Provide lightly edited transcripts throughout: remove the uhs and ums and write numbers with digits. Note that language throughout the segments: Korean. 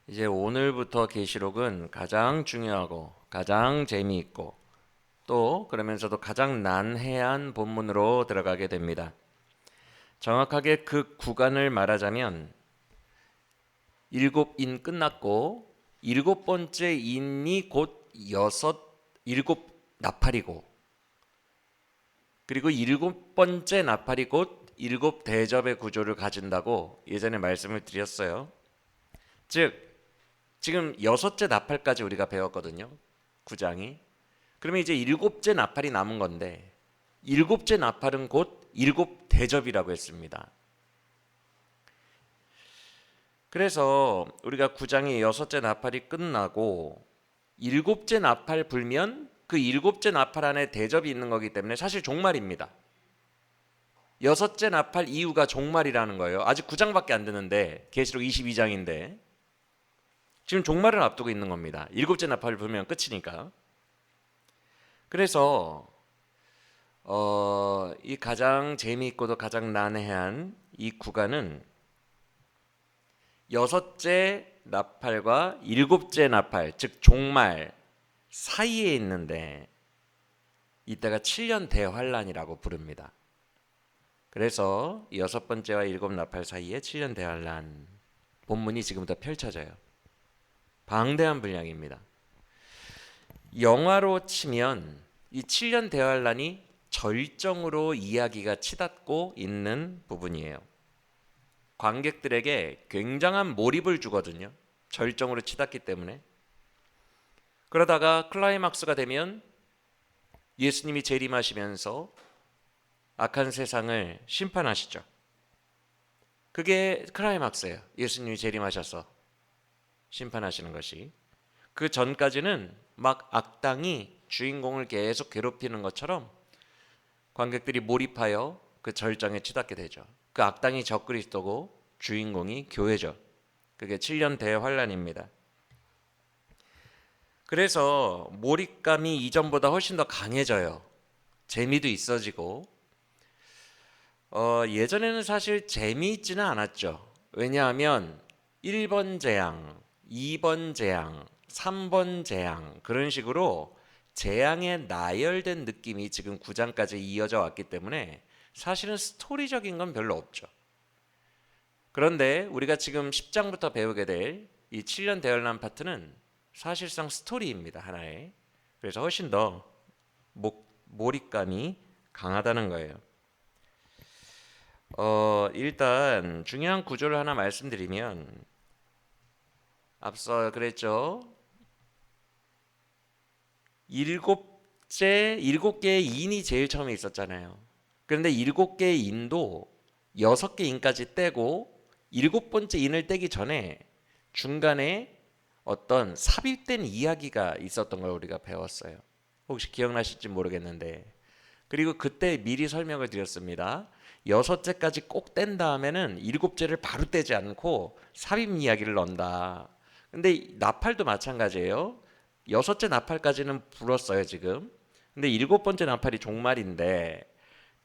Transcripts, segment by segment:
이제 오늘부터 계시록은 가장 중요하고 가장 재미있고 또 그러면서도 가장 난해한 본문으로 들어가게 됩니다. 정확하게 그 구간을 말하자면 일곱 인 끝났고 일곱 번째 인이 곧 일곱 나팔이고 그리고 일곱 번째 나팔이 곧 일곱 대접의 구조를 가진다고 예전에 말씀을 드렸어요. 즉 지금 여섯째 나팔까지 우리가 배웠거든요. 9장이. 그러면 이제 일곱째 나팔이 남은 건데 일곱째 나팔은 곧 일곱 대접이라고 했습니다. 그래서 우리가 9장의 여섯째 나팔이 끝나고 일곱째 나팔 불면 그 일곱째 나팔 안에 대접이 있는 거기 때문에 사실 종말입니다. 여섯째 나팔 이후가 종말이라는 거예요. 아직 9장밖에 안 되는데 계시록 22장인데 지금 종말을 앞두고 있는 겁니다. 일곱째 나팔을 불면 끝이니까. 그래서 이 가장 재미있고도 가장 난해한 이 구간은 여섯째 나팔과 일곱째 나팔, 즉 종말 사이에 있는데 이때가 7년 대환란이라고 부릅니다. 그래서 여섯 번째와 일곱 나팔 사이에 7년 대환란 본문이 지금부터 펼쳐져요. 방대한 분량입니다. 영화로 치면 이 7년 대환란이 절정으로 이야기가 치닫고 있는 부분이에요. 관객들에게 굉장한 몰입을 주거든요. 절정으로 치닫기 때문에. 그러다가 클라이막스가 되면 예수님이 재림하시면서 악한 세상을 심판하시죠. 그게 클라이막스예요. 예수님이 재림하셔서 심판하시는 것이. 그 전까지는 막 악당이 주인공을 계속 괴롭히는 것처럼 관객들이 몰입하여 그 절정에 치닫게 되죠. 그 악당이 적그리스도고 주인공이 교회죠. 그게 7년 대환란입니다. 그래서 몰입감이 이전보다 훨씬 더 강해져요. 재미도 있어지고 예전에는 사실 재미있지는 않았죠. 왜냐하면 1번 재앙, 2번 재앙, 3번 재앙 그런 식으로 재앙에 나열된 느낌이 지금 9장까지 이어져 왔기 때문에 사실은 스토리적인 건 별로 없죠. 그런데 우리가 지금 10장부터 배우게 될 이 7년 대환란 파트는 사실상 스토리입니다. 하나의. 그래서 훨씬 더 몰입감이 강하다는 거예요. 일단 중요한 구조를 하나 말씀드리면 앞서 그랬죠. 일곱 개의 인이 제일 처음에 있었잖아요. 그런데 일곱 개의 인도 여섯 개 인까지 떼고 일곱 번째 인을 떼기 전에 중간에 어떤 삽입된 이야기가 있었던 걸 우리가 배웠어요. 혹시 기억나실지 모르겠는데 그리고 그때 미리 설명을 드렸습니다. 여섯째까지 꼭 뗀 다음에는 일곱째를 바로 떼지 않고 삽입 이야기를 넣는다. 근데 나팔도 마찬가지예요. 여섯째 나팔까지는 불었어요 지금. 근데 일곱 번째 나팔이 종말인데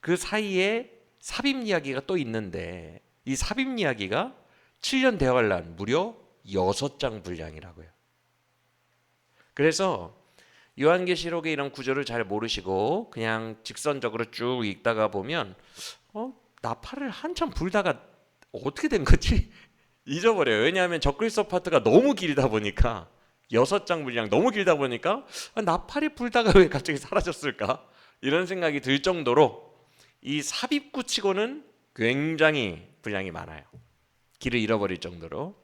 그 사이에 삽입 이야기가 또 있는데 이 삽입 이야기가 7년 대환란 무려 6장 분량이라고요. 그래서 요한계시록의 이런 구조를 잘 모르시고 그냥 직선적으로 쭉 읽다가 보면 나팔을 한참 불다가 어떻게 된 거지? 잊어버려요. 왜냐하면 적그리스도 파트가 너무 길다 보니까 6장 분량 너무 길다 보니까 나팔이 불다가 왜 갑자기 사라졌을까? 이런 생각이 들 정도로 이 삽입구 치고는 굉장히 분량이 많아요. 길을 잃어버릴 정도로.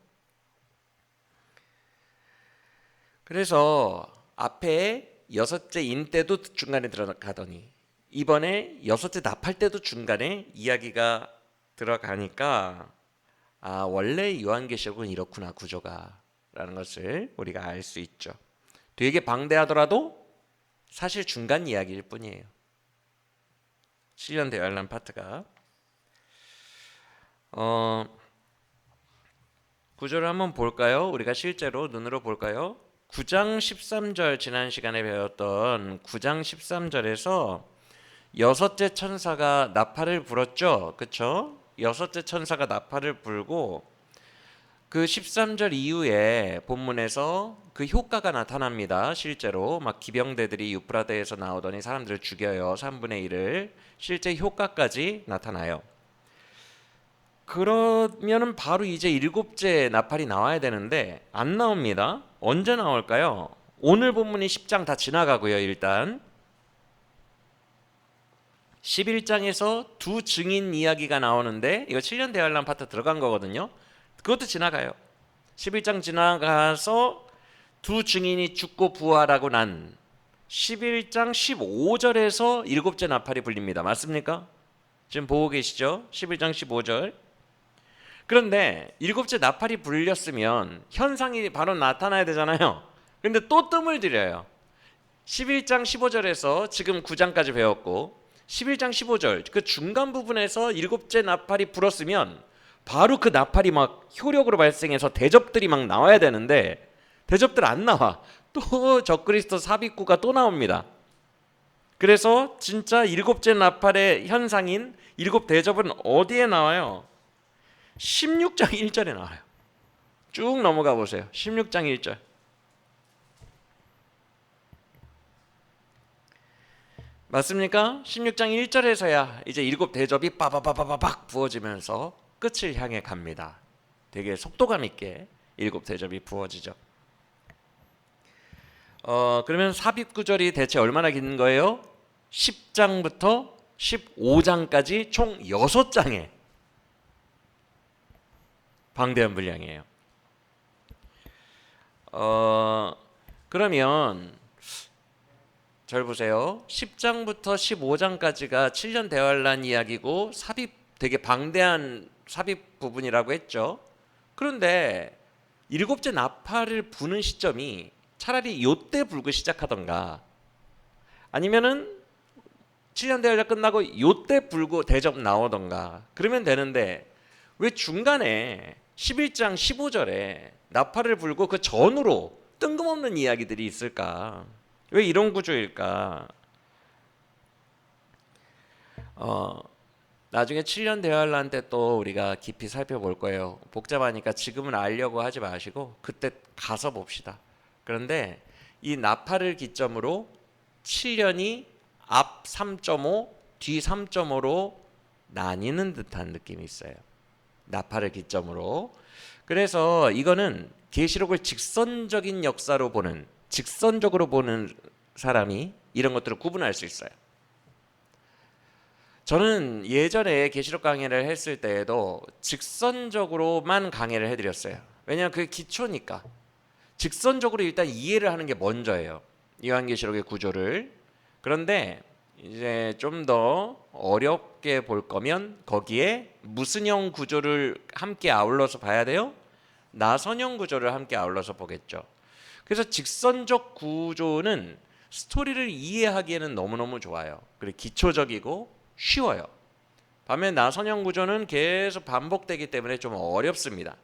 그래서 앞에 여섯째 인 때도 중간에 들어가더니 이번에 여섯째 나팔 때도 중간에 이야기가 들어가니까 원래 요한계시록은 이렇구나 구조가 라는 것을 우리가 알 수 있죠. 되게 방대하더라도 사실 중간 이야기일 뿐이에요. 7년 대환란 파트가 구조를 한번 볼까요? 우리가 실제로 눈으로 볼까요? 9장 13절 지난 시간에 배웠던 9장 13절에서 여섯째 천사가 나팔을 불었죠. 그렇죠? 여섯째 천사가 나팔을 불고 그 13절 이후에 본문에서 그 효과가 나타납니다. 실제로 막 기병대들이 유프라데에서 나오더니 사람들을 죽여요. 3분의 1을. 실제 효과까지 나타나요. 그러면은 바로 이제 일곱째 나팔이 나와야 되는데 안 나옵니다. 언제 나올까요? 오늘 본문이 10장 다 지나가고요. 일단 11장에서 두 증인 이야기가 나오는데 이거 7년 대환란 파트 들어간 거거든요. 그것도 지나가요. 11장 지나가서 두 증인이 죽고 부활하고 난 11장 15절에서 일곱째 나팔이 불립니다. 맞습니까? 지금 보고 계시죠? 11장 15절. 그런데 일곱째 나팔이 불렸으면 현상이 바로 나타나야 되잖아요. 근데 또 뜸을 들여요. 11장 15절에서 지금 9장까지 배웠고 11장 15절 그 중간 부분에서 일곱째 나팔이 불었으면 바로 그 나팔이 막 효력으로 발생해서 대접들이 막 나와야 되는데 대접들 안 나와. 또 적그리스도 삽입구가 또 나옵니다. 그래서 진짜 일곱째 나팔의 현상인 일곱 대접은 어디에 나와요? 16장 1절에 나와요. 쭉 넘어가 보세요. 16장 1절. 맞습니까? 16장 1절에서야 이제 일곱 대접이 빠바바바박 부어지면서 끝을 향해 갑니다. 되게 속도감 있게 일곱 대접이 부어지죠. 그러면 삽입 구절이 대체 얼마나 긴 거예요? 10장부터 15장까지 총 6장에 방대한 분량이에요. 그러면 잘 보세요. 10장부터 15장까지가 7년 대환란 이야기고 삽입 되게 방대한 삽입 부분이라고 했죠. 그런데 일곱째 나팔을 부는 시점이 차라리 요때 불고 시작하던가 아니면은 7년 대환란 끝나고 요때 불고 대접 나오던가 그러면 되는데 왜 중간에 11장 15절에 나팔을 불고 그 전후로 뜬금없는 이야기들이 있을까? 왜 이런 구조일까? 나중에 7년 대환란 때 또 우리가 깊이 살펴볼 거예요. 복잡하니까 지금은 알려고 하지 마시고 그때 가서 봅시다. 그런데 이 나팔을 기점으로 7년이 앞 3.5, 뒤 3.5로 나뉘는 듯한 느낌이 있어요. 나팔을 기점으로. 그래서 이거는 계시록을 직선적인 역사로 보는 직선적으로 보는 사람이 이런 것들을 구분할 수 있어요. 저는 예전에 계시록 강의를 했을 때에도 직선적으로만 강의를 해드렸어요. 왜냐하면 그게 기초니까. 직선적으로 일단 이해를 하는 게 먼저예요. 요한계시록의 구조를. 그런데 이제 좀 더 어렵게 볼 거면 거기에 무슨형 구조를 함께 아울러서 봐야 돼요? 나선형 구조를 함께 아울러서 보겠죠. 그래서 직선적 구조는 스토리를 이해하기에는 너무너무 좋아요. 그리고 기초적이고 쉬워요. 반면 나선형 구조는 계속 반복되기 때문에 좀 어렵습니다.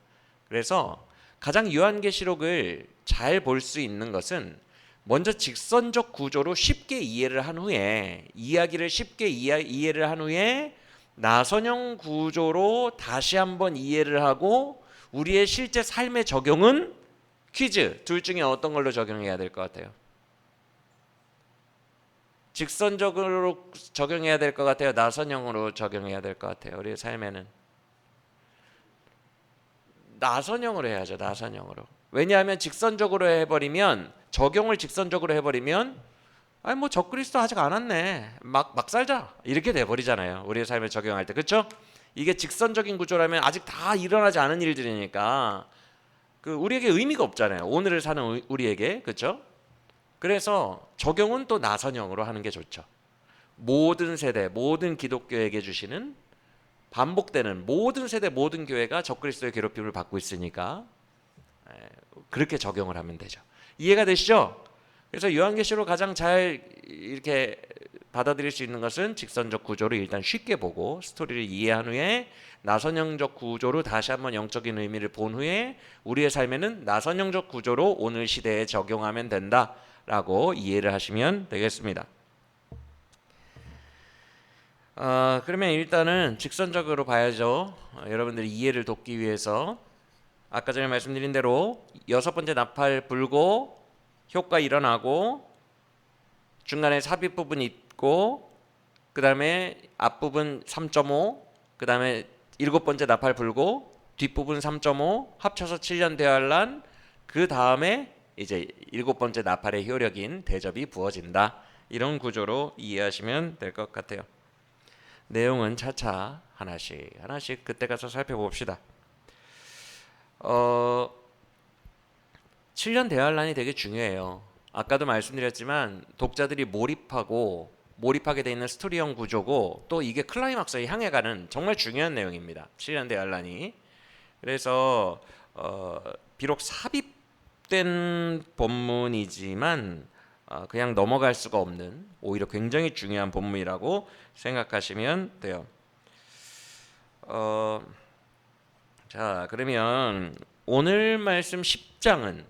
그래서 가장 요한계시록을 잘 볼 수 있는 것은 먼저 직선적 구조로 쉽게 이해를 한 후에 이야기를 쉽게 이해를 한 후에 나선형 구조로 다시 한번 이해를 하고 우리의 실제 삶의 적용은 퀴즈 둘 중에 어떤 걸로 적용해야 될 것 같아요? 직선적으로 적용해야 될 것 같아요? 나선형으로 적용해야 될 것 같아요? 우리의 삶에는 나선형으로 해야죠. 나선형으로. 왜냐하면 직선적으로 해버리면 적용을 직선적으로 해버리면 아니 뭐 적그리스도 아직 안 왔네 막 살자 이렇게 돼버리잖아요. 우리의 삶에 적용할 때. 그렇죠? 이게 직선적인 구조라면 아직 다 일어나지 않은 일들이니까 그 우리에게 의미가 없잖아요. 오늘을 사는 우리에게. 그렇죠? 그래서 적용은 또 나선형으로 하는 게 좋죠. 모든 세대 모든 기독교에게 주시는 반복되는 모든 세대 모든 교회가 적그리스도의 괴롭힘을 받고 있으니까 그렇게 적용을 하면 되죠. 이해가 되시죠? 그래서 요한계시록 가장 잘 이렇게 받아들일 수 있는 것은 직선적 구조를 일단 쉽게 보고 스토리를 이해한 후에 나선형적 구조로 다시 한번 영적인 의미를 본 후에 우리의 삶에는 나선형적 구조로 오늘 시대에 적용하면 된다라고 이해를 하시면 되겠습니다. 그러면 일단은 직선적으로 봐야죠. 여러분들이 이해를 돕기 위해서 아까 전에 말씀드린 대로 여섯 번째 나팔 불고 효과 일어나고 중간에 삽입 부분이 있고 그 다음에 앞부분 3.5 그 다음에 일곱 번째 나팔 불고 뒷부분 3.5 합쳐서 7년 대환란 그 다음에 이제 일곱 번째 나팔의 효력인 대접이 부어진다. 이런 구조로 이해하시면 될 것 같아요. 내용은 차차 하나씩 그때 가서 살펴봅시다. 7년 대환란이 되게 중요해요. 아까도 말씀드렸지만 독자들이 몰입하게 돼 있는 스토리형 구조고 또 이게 클라이막스에 향해 가는 정말 중요한 내용입니다. 7년 대환란이. 그래서 비록 삽입된 본문이지만 그냥 넘어갈 수가 없는 오히려 굉장히 중요한 본문이라고 생각하시면 돼요. 자, 그러면 오늘 말씀 10장은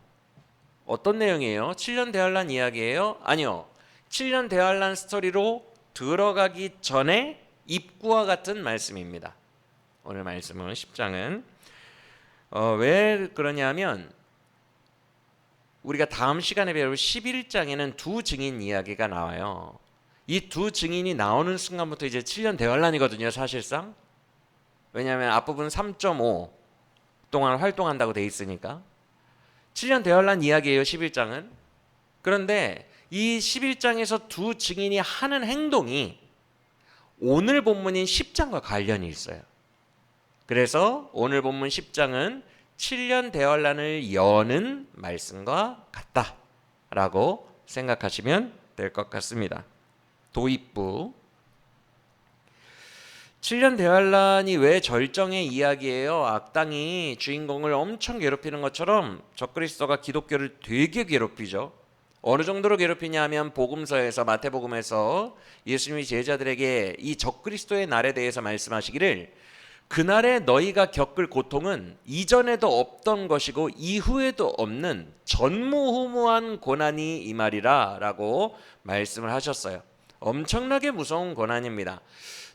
어떤 내용이에요? 7년 대환란 이야기예요? 아니요. 7년 대환란 스토리로 들어가기 전에 입구와 같은 말씀입니다. 오늘 말씀은 10장은 왜 그러냐면 우리가 다음 시간에 배울 11장에는 두 증인 이야기가 나와요. 이 두 증인이 나오는 순간부터 이제 7년 대환란이거든요, 사실상. 왜냐하면 앞부분 3.5 동안 활동한다고 돼 있으니까. 7년 대환란 이야기예요, 11장은. 그런데 이 11장에서 두 증인이 하는 행동이 오늘 본문인 10장과 관련이 있어요. 그래서 오늘 본문 10장은 7년 대환란을 여는 말씀과 같다라고 생각하시면 될 것 같습니다. 도입부 7년 대환란이 왜 절정의 이야기예요? 악당이 주인공을 엄청 괴롭히는 것처럼 적그리스도가 기독교를 되게 괴롭히죠. 어느 정도로 괴롭히냐 하면 복음서에서 마태복음에서 예수님이 제자들에게 이 적그리스도의 날에 대해서 말씀하시기를 그날에 너희가 겪을 고통은 이전에도 없던 것이고 이후에도 없는 전무후무한 고난이 이 말이라 라고 말씀을 하셨어요. 엄청나게 무서운 고난입니다.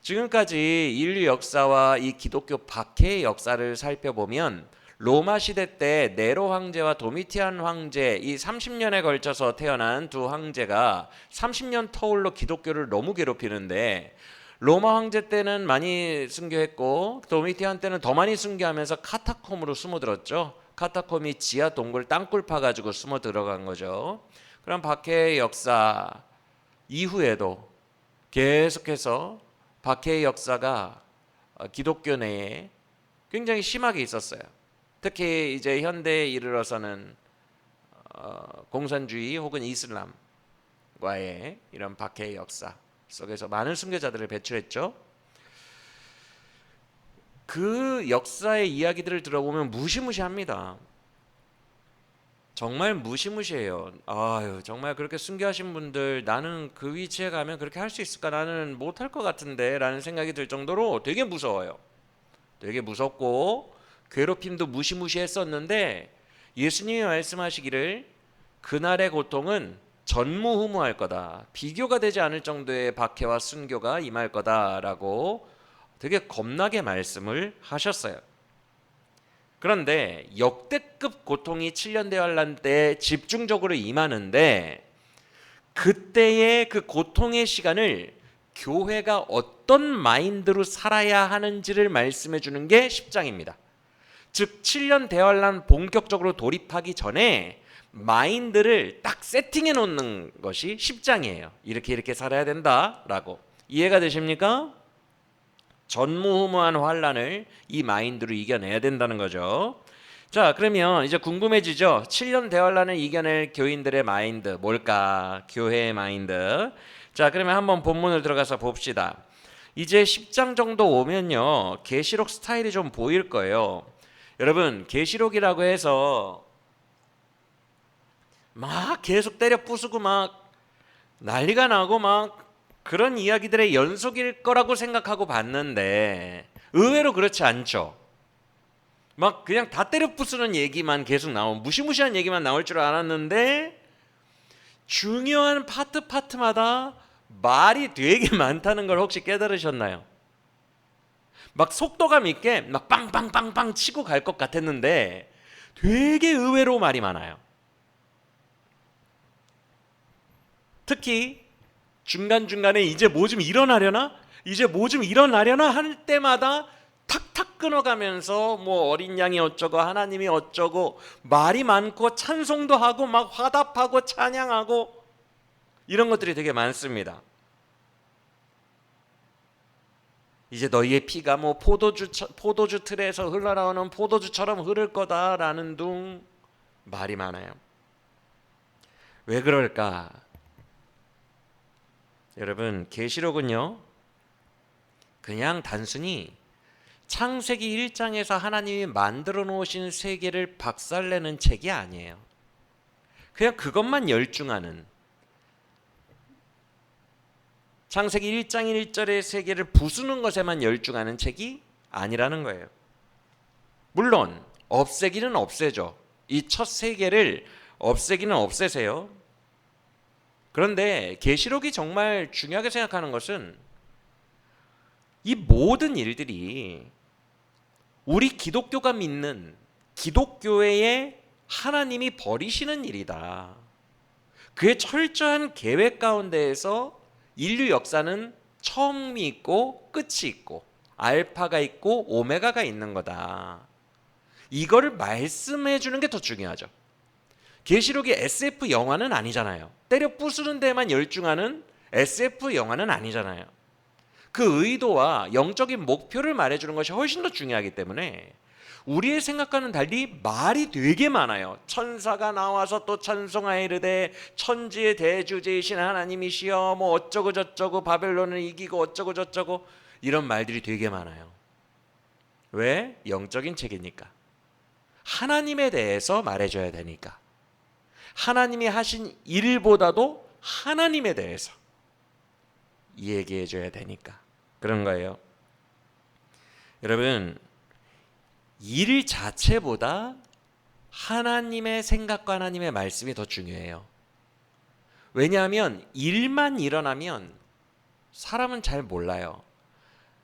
지금까지 인류 역사와 이 기독교 박해의 역사를 살펴보면 로마 시대 때 네로 황제와 도미티안 황제 이 30년에 걸쳐서 태어난 두 황제가 30년 터울로 기독교를 너무 괴롭히는데 로마 황제 때는 많이 순교했고 도미티안 때는 더 많이 순교하면서 카타콤으로 숨어들었죠. 카타콤이 지하 동굴 땅굴 파가지고 숨어 들어간 거죠. 그럼 박해의 역사 이후에도 계속해서 박해의 역사가 기독교 내에 굉장히 심하게 있었어요. 특히 이제 현대에 이르러서는 공산주의 혹은 이슬람과의 이런 박해의 역사 속에서 많은 순교자들을 배출했죠. 그 역사의 이야기들을 들어보면 무시무시합니다. 정말 무시무시해요. 아유, 정말 그렇게 순교하신 분들 나는 그 위치에 가면 그렇게 할 수 있을까? 나는 못할 것 같은데 라는 생각이 들 정도로 되게 무서워요. 되게 무섭고 괴롭힘도 무시무시했었는데 예수님이 말씀하시기를 그날의 고통은 전무후무할 거다. 비교가 되지 않을 정도의 박해와 순교가 임할 거다라고 되게 겁나게 말씀을 하셨어요. 그런데 역대급 고통이 7년 대환란 때 집중적으로 임하는데 그때의 그 고통의 시간을 교회가 어떤 마인드로 살아야 하는지를 말씀해 주는 게 10장입니다. 즉 7년 대환란 본격적으로 돌입하기 전에 마인드를 딱 세팅해 놓는 것이 10장이에요. 이렇게 살아야 된다라고. 이해가 되십니까? 전무후무한 환란을 이 마인드로 이겨내야 된다는 거죠. 자, 그러면 이제 궁금해지죠. 7년 대환란을 이겨낼 교인들의 마인드 뭘까? 교회의 마인드. 자, 그러면 한번 본문을 들어가서 봅시다. 이제 10장 정도 오면요 계시록 스타일이 좀 보일 거예요. 여러분, 계시록이라고 해서 막 계속 때려 부수고 막 난리가 나고 막 그런 이야기들의 연속일 거라고 생각하고 봤는데 의외로 그렇지 않죠. 막 그냥 다 때려 부수는 얘기만 계속 나오고 무시무시한 얘기만 나올 줄 알았는데 중요한 파트마다 말이 되게 많다는 걸 혹시 깨달으셨나요? 막 속도감 있게 막 빵빵빵빵 치고 갈 것 같았는데 되게 의외로 말이 많아요. 특히 중간중간에 이제 뭐 좀 일어나려나? 이제 뭐 좀 일어나려나 할 때마다 탁탁 끊어가면서 뭐 어린 양이 어쩌고 하나님이 어쩌고 말이 많고 찬송도 하고 막 화답하고 찬양하고 이런 것들이 되게 많습니다. 이제 너희의 피가 뭐 포도주 틀에서 흘러나오는 포도주처럼 흐를 거다라는 둥 말이 많아요. 왜 그럴까? 여러분, 계시록은요 그냥 단순히 창세기 1장에서 하나님이 만들어 놓으신 세계를 박살내는 책이 아니에요. 그냥 그것만 열중하는, 창세기 1장 1절의 세계를 부수는 것에만 열중하는 책이 아니라는 거예요. 물론 없애기는 없애죠. 이 첫 세계를 없애기는 없애세요. 그런데 계시록이 정말 중요하게 생각하는 것은 이 모든 일들이 우리 기독교가 믿는 기독교회의 하나님이 버리시는 일이다. 그의 철저한 계획 가운데에서 인류 역사는 처음이 있고 끝이 있고 알파가 있고 오메가가 있는 거다. 이거를 말씀해 주는 게 더 중요하죠. 계시록이 SF 영화는 아니잖아요. 때려 부수는 데만 열중하는 SF 영화는 아니잖아요. 그 의도와 영적인 목표를 말해주는 것이 훨씬 더 중요하기 때문에 우리의 생각과는 달리 말이 되게 많아요. 천사가 나와서 또 찬송하여 이르되 천지의 대주제이신 하나님이시여 뭐 어쩌고 저쩌고 바벨론을 이기고 어쩌고 저쩌고 이런 말들이 되게 많아요. 왜? 영적인 책이니까. 하나님에 대해서 말해줘야 되니까. 하나님이 하신 일보다도 하나님에 대해서 얘기해줘야 되니까 그런 거예요. 여러분, 일 자체보다 하나님의 생각과 하나님의 말씀이 더 중요해요. 왜냐하면 일만 일어나면 사람은 잘 몰라요.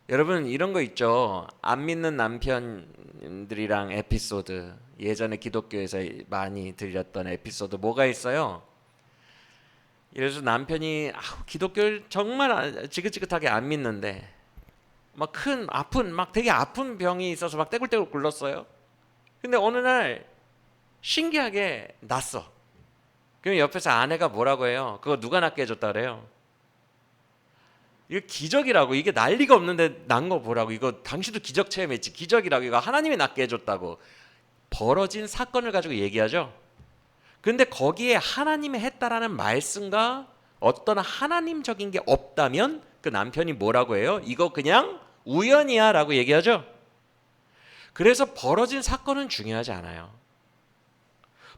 여러분 이런 거 있죠. 안 믿는 남편들이랑 에피소드, 예전에 기독교에서 많이 들렸던 에피소드 뭐가 있어요? 그래서 남편이 기독교를 정말 지긋지긋하게 안 믿는데 막 되게 아픈 병이 있어서 막 떼굴떼굴 굴렀어요. 근데 어느 날 신기하게 났어. 그럼 옆에서 아내가 뭐라고 해요? 그거 누가 낫게 해줬다 그래요? 이거 기적이라고. 이게 난리가 없는데 난 거 보라고. 이거 당신도 기적 체험했지. 기적이라고. 이거 하나님이 낫게 해줬다고. 벌어진 사건을 가지고 얘기하죠. 근데 거기에 하나님이 했다라는 말씀과 어떤 하나님적인 게 없다면 그 남편이 뭐라고 해요? 이거 그냥 우연이야 라고 얘기하죠. 그래서 벌어진 사건은 중요하지 않아요.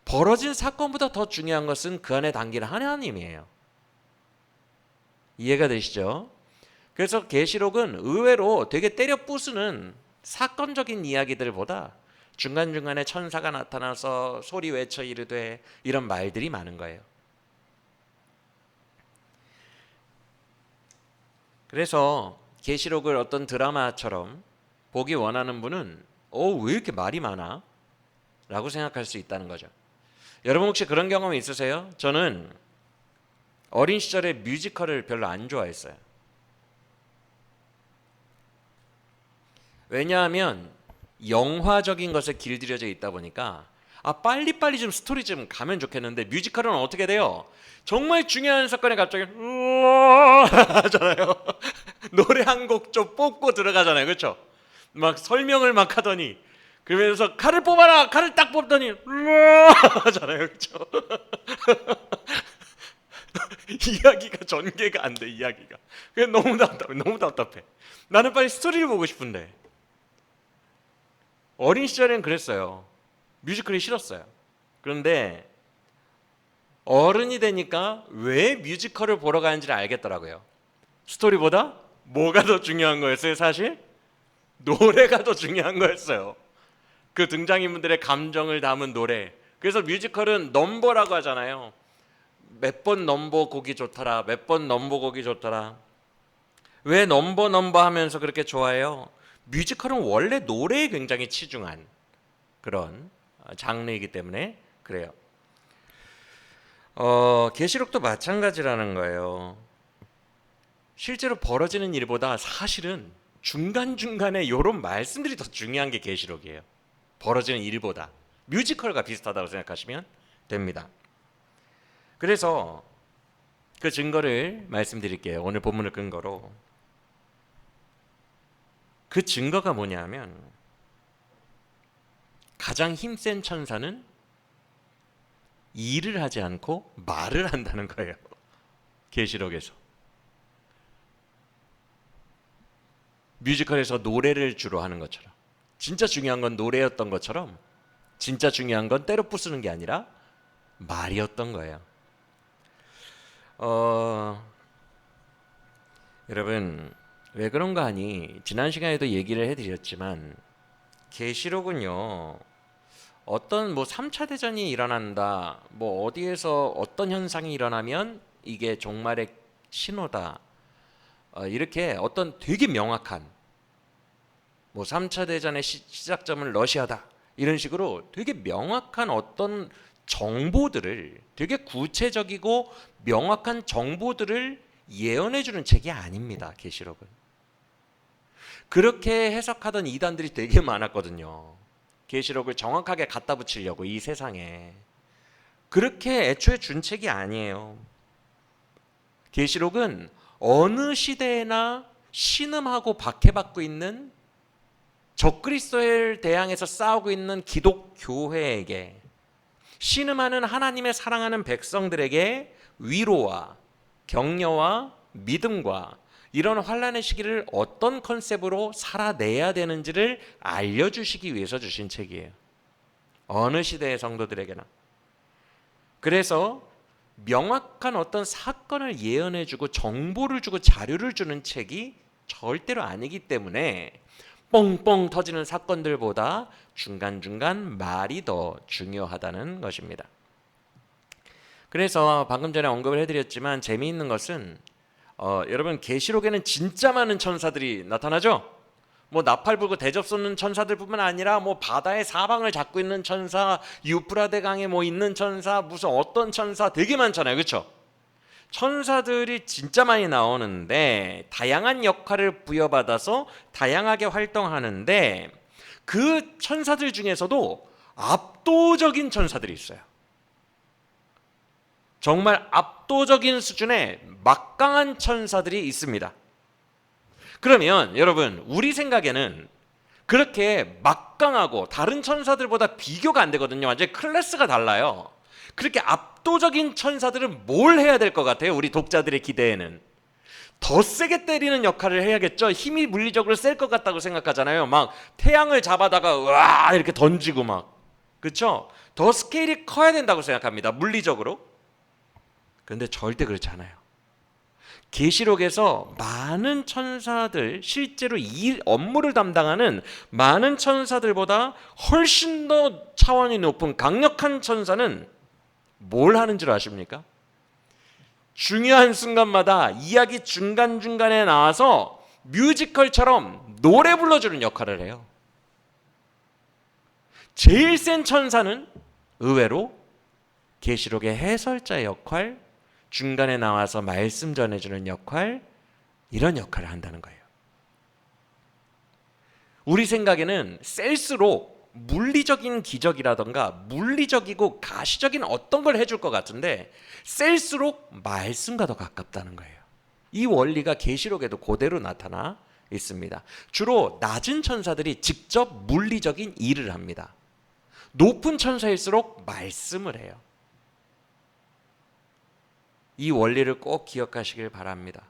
벌어진 사건보다 더 중요한 것은 그 안에 담긴 하나님이에요. 이해가 되시죠? 그래서 계시록은 의외로 되게 때려 부수는 사건적인 이야기들보다 중간중간에 천사가 나타나서 소리 외쳐 이르되 이런 말들이 많은 거예요. 그래서 계시록을 어떤 드라마처럼 보기 원하는 분은 왜 이렇게 말이 많아? 라고 생각할 수 있다는 거죠. 여러분 혹시 그런 경험이 있으세요? 저는 어린 시절에 뮤지컬을 별로 안 좋아했어요. 왜냐하면 영화적인 것에 길들여져 있다 보니까 빨리빨리 좀 스토리 좀 가면 좋겠는데 뮤지컬은 어떻게 돼요? 정말 중요한 사건에 갑자기 하잖아요. 노래 한 곡 좀 뽑고 들어가잖아요. 그렇죠? 막 설명을 막 하더니 그러면서 칼을 뽑아라! 칼을 딱 뽑더니 하잖아요. 그렇죠? 이야기가 전개가 안 돼. 이야기가. 그게 너무 답답해. 나는 빨리 스토리를 보고 싶은데. 어린 시절엔 그랬어요. 뮤지컬이 싫었어요. 그런데 어른이 되니까 왜 뮤지컬을 보러 가는지를 알겠더라고요. 스토리보다 뭐가 더 중요한 거였어요? 사실 노래가 더 중요한 거였어요. 그 등장인물들의 감정을 담은 노래. 그래서 뮤지컬은 넘버라고 하잖아요. 몇 번 넘버 곡이 좋더라. 몇 번 넘버 곡이 좋더라. 왜 넘버 하면서 그렇게 좋아해요? 뮤지컬은 원래 노래에 굉장히 치중한 그런 장르이기 때문에 그래요. 계시록도 마찬가지라는 거예요. 실제로 벌어지는 일보다 사실은 중간중간에 이런 말씀들이 더 중요한 게 계시록이에요. 벌어지는 일보다. 뮤지컬과 비슷하다고 생각하시면 됩니다. 그래서 그 증거를 말씀드릴게요. 오늘 본문을 근거로. 그 증거가 뭐냐면 가장 힘센 천사는 일을 하지 않고 말을 한다는 거예요. 계시록에서. 뮤지컬에서 노래를 주로 하는 것처럼, 진짜 중요한 건 노래였던 것처럼 진짜 중요한 건 때로 부수는 게 아니라 말이었던 거예요. 여러분 왜 그런가 하니 지난 시간에도 얘기를 해드렸지만 계시록은요, 어떤 뭐 3차 대전이 일어난다, 뭐 어디에서 어떤 현상이 일어나면 이게 종말의 신호다, 이렇게 어떤 되게 명확한 뭐 3차 대전의 시작점은 러시아다, 이런 식으로 되게 명확한 어떤 정보들을, 되게 구체적이고 명확한 정보들을 예언해주는 책이 아닙니다. 계시록은. 그렇게 해석하던 이단들이 되게 많았거든요. 계시록을 정확하게 갖다 붙이려고 이 세상에. 그렇게 애초에 준 책이 아니에요. 계시록은 어느 시대에나 신음하고 박해받고 있는 적그리스도를 대항해서 싸우고 있는 기독교회에게, 신음하는 하나님의 사랑하는 백성들에게 위로와 격려와 믿음과 이런 환난의 시기를 어떤 컨셉으로 살아내야 되는지를 알려주시기 위해서 주신 책이에요. 어느 시대의 성도들에게나. 그래서 명확한 어떤 사건을 예언해주고 정보를 주고 자료를 주는 책이 절대로 아니기 때문에 뻥뻥 터지는 사건들보다 중간중간 말이 더 중요하다는 것입니다. 그래서 방금 전에 언급을 해드렸지만 재미있는 것은 여러분 계시록에는 진짜 많은 천사들이 나타나죠. 뭐 나팔 불고 대접 쏘는 천사들뿐만 아니라 뭐 바다의 사방을 잡고 있는 천사, 유프라데 강에 뭐 있는 천사, 무슨 어떤 천사 되게 많잖아요. 그렇죠? 천사들이 진짜 많이 나오는데 다양한 역할을 부여받아서 다양하게 활동하는데 그 천사들 중에서도 압도적인 천사들이 있어요. 정말 압도적인 수준의 막강한 천사들이 있습니다. 그러면 여러분, 우리 생각에는 그렇게 막강하고 다른 천사들보다 비교가 안 되거든요. 완전히 클래스가 달라요. 그렇게 압도적인 천사들은 뭘 해야 될 것 같아요? 우리 독자들의 기대에는 더 세게 때리는 역할을 해야겠죠. 힘이 물리적으로 셀 것 같다고 생각하잖아요. 막 태양을 잡아다가 와 이렇게 던지고 막, 그렇죠? 더 스케일이 커야 된다고 생각합니다. 물리적으로. 그런데 절대 그렇지 않아요. 계시록에서 많은 천사들, 실제로 이 업무를 담당하는 많은 천사들보다 훨씬 더 차원이 높은 강력한 천사는 뭘 하는 줄 아십니까? 중요한 순간마다 이야기 중간중간에 나와서 뮤지컬처럼 노래 불러주는 역할을 해요. 제일 센 천사는 의외로 계시록의 해설자 역할, 중간에 나와서 말씀 전해주는 역할, 이런 역할을 한다는 거예요. 우리 생각에는 셀수록 물리적인 기적이라던가 물리적이고 가시적인 어떤 걸 해줄 것 같은데 셀수록 말씀과 더 가깝다는 거예요. 이 원리가 계시록에도 그대로 나타나 있습니다. 주로 낮은 천사들이 직접 물리적인 일을 합니다. 높은 천사일수록 말씀을 해요. 이 원리를 꼭 기억하시길 바랍니다.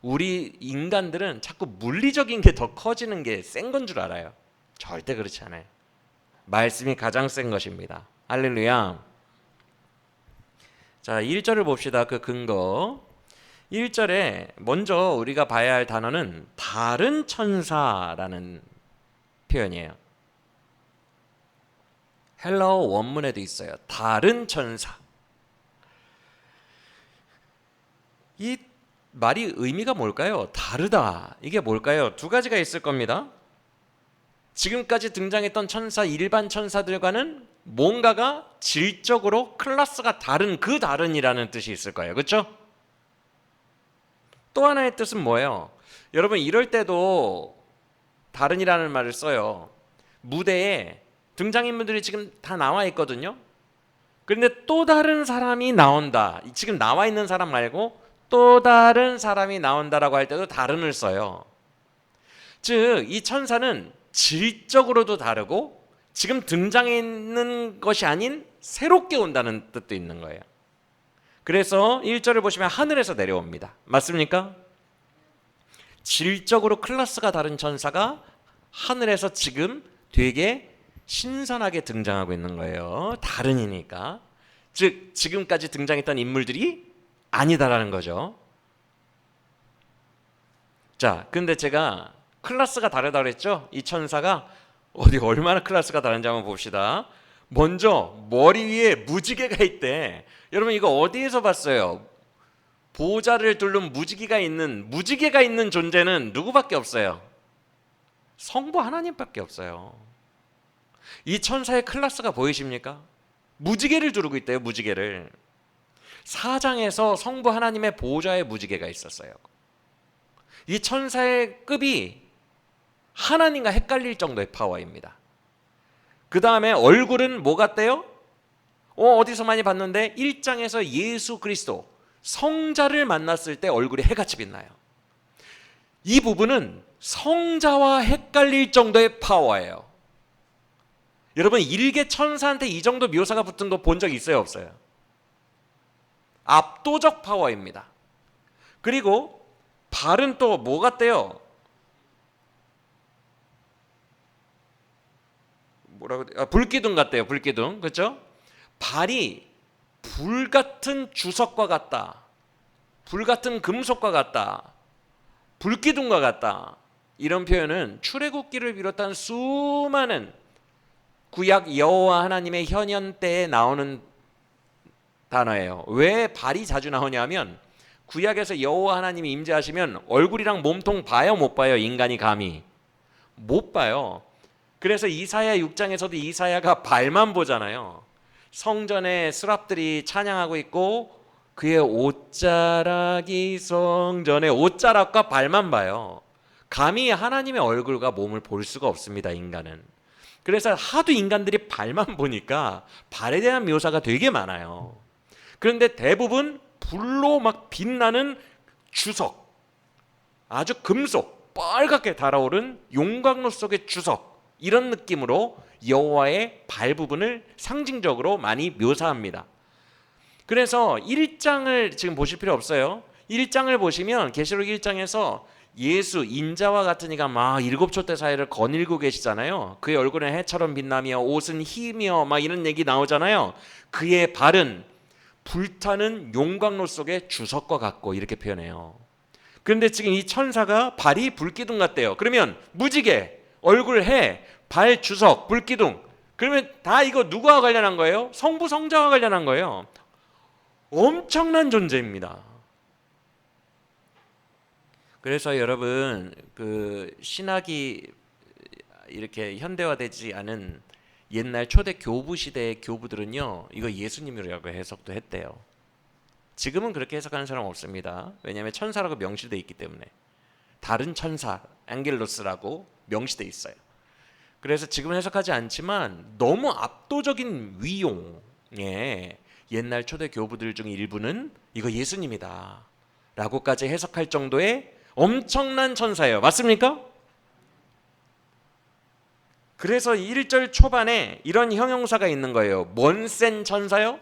우리 인간들은 자꾸 물리적인 게 더 커지는 게 센 건 줄 알아요. 절대 그렇지 않아요. 말씀이 가장 센 것입니다. 할렐루야. 자, 1절을 봅시다. 그 근거. 1절에 먼저 우리가 봐야 할 단어는 다른 천사라는 표현이에요. 헬라어 원문에도 있어요. 다른 천사. 이 말이 의미가 뭘까요? 다르다. 이게 뭘까요? 두 가지가 있을 겁니다. 지금까지 등장했던 천사, 일반 천사들과는 뭔가가 질적으로 클래스가 다른 그 다른이라는 뜻이 있을 거예요. 그렇죠? 또 하나의 뜻은 뭐예요? 여러분 이럴 때도 다른이라는 말을 써요. 무대에 등장인물들이 지금 다 나와 있거든요. 그런데 또 다른 사람이 나온다. 지금 나와 있는 사람 말고 또 다른 사람이 나온다라고 할 때도 다른을 써요. 즉 이 천사는 질적으로도 다르고 지금 등장해 있는 것이 아닌 새롭게 온다는 뜻도 있는 거예요. 그래서 1절을 보시면 하늘에서 내려옵니다. 맞습니까? 질적으로 클래스가 다른 천사가 하늘에서 지금 되게 신선하게 등장하고 있는 거예요. 다른이니까. 즉 지금까지 등장했던 인물들이 아니다라는 거죠. 자, 근데 제가 클래스가 다르다고 그랬죠? 이 천사가 어디 얼마나 클래스가 다른지 한번 봅시다. 먼저 머리 위에 무지개가 있대. 여러분 이거 어디에서 봤어요? 보좌를 둘른 무지개가 있는 존재는 누구밖에 없어요? 성부 하나님밖에 없어요. 이 천사의 클래스가 보이십니까? 무지개를 두르고 있대요. 무지개를. 사장에서 성부 하나님의 보좌에 무지개가 있었어요. 이 천사의 급이 하나님과 헷갈릴 정도의 파워입니다. 그 다음에 얼굴은 뭐 같대요? 어디서 많이 봤는데 1장에서 예수 그리스도 성자를 만났을 때 얼굴이 해같이 빛나요. 이 부분은 성자와 헷갈릴 정도의 파워예요. 여러분 일개 천사한테 이 정도 묘사가 붙은 거 본 적 있어요? 없어요? 압도적 파워입니다. 그리고 발은 또 뭐 같대요? 불기둥 같대요. 불기둥. 그렇죠? 발이 불같은 주석과 같다. 불같은 금속과 같다. 불기둥과 같다. 이런 표현은 출애굽기를 비롯한 수많은 구약 여호와 하나님의 현현 때에 나오는 단어예요. 왜 발이 자주 나오냐면 구약에서 여호와 하나님이 임재하시면 얼굴이랑 몸통 봐요, 못 봐요? 인간이 감히 못 봐요. 그래서 이사야 6장에서도 이사야가 발만 보잖아요. 성전에 스랍들이 찬양하고 있고 그의 옷자락이 성전의 옷자락과 발만 봐요. 감히 하나님의 얼굴과 몸을 볼 수가 없습니다. 인간은. 그래서 하도 인간들이 발만 보니까 발에 대한 묘사가 되게 많아요. 그런데 대부분 불로 막 빛나는 주석, 아주 금속, 빨갛게 달아오른 용광로 속의 주석, 이런 느낌으로 여호와의 발 부분을 상징적으로 많이 묘사합니다. 그래서 1장을 지금 보실 필요 없어요. 1장을 보시면 계시록 1장에서 예수 인자와 같은 이가 막 7촛대 사이를 거닐고 계시잖아요. 그의 얼굴은 해처럼 빛나며 옷은 희며 막 이런 얘기 나오잖아요. 그의 발은 불타는 용광로 속의 주석과 같고 이렇게 표현해요. 그런데 지금 이 천사가 발이 불기둥 같대요. 그러면 무지개, 얼굴 해, 발 주석, 불기둥, 그러면 다 이거 누구와 관련한 거예요? 성부 성자와 관련한 거예요. 엄청난 존재입니다. 그래서 여러분 그 신학이 이렇게 현대화되지 않은 옛날 초대 교부 시대의 교부들은요 이거 예수님이라고 해석도 했대요. 지금은 그렇게 해석하는 사람 없습니다. 왜냐하면 천사라고 명시되어 있기 때문에. 다른 천사 앙겔로스라고 명시되어 있어요. 그래서 지금은 해석하지 않지만 너무 압도적인 위용의 옛날 초대 교부들 중 일부는 이거 예수님이다 라고까지 해석할 정도의 엄청난 천사예요. 맞습니까? 그래서 1절 초반에 이런 형용사가 있는 거예요. 뭔 센 천사요?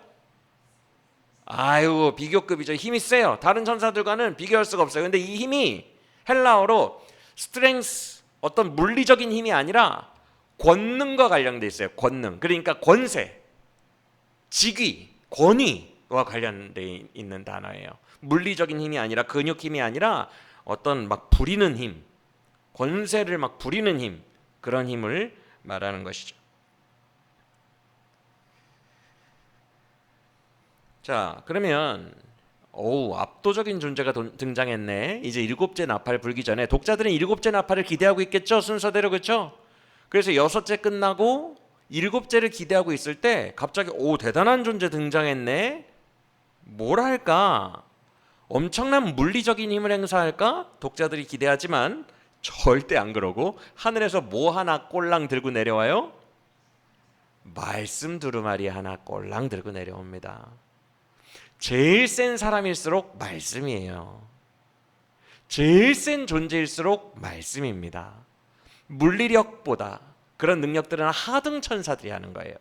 아유 비교급이죠. 힘이 세요. 다른 천사들과는 비교할 수가 없어요. 근데 이 힘이 헬라어로 스트렝스, 어떤 물리적인 힘이 아니라 권능과 관련돼 있어요. 권능. 그러니까 권세, 직위, 권위와 관련돼 있는 단어예요. 물리적인 힘이 아니라 근육 힘이 아니라 어떤 막 부리는 힘, 권세를 막 부리는 힘, 그런 힘을 말하는 것이죠. 자, 그러면 압도적인 존재가 등장했네. 이제 일곱째 나팔 불기 전에 독자들은 일곱째 나팔을 기대하고 있겠죠. 순서대로. 그렇죠? 그래서 여섯째 끝나고 일곱째를 기대하고 있을 때 갑자기 오 대단한 존재 등장했네. 뭘 할까? 엄청난 물리적인 힘을 행사할까? 독자들이 기대하지만 절대 안 그러고 하늘에서 뭐 하나 꼴랑 들고 내려와요? 말씀 두루마리 하나 꼴랑 들고 내려옵니다. 제일 센 사람일수록 말씀이에요. 제일 센 존재일수록 말씀입니다. 물리력보다 그런 능력들은 하등 천사들이 하는 거예요.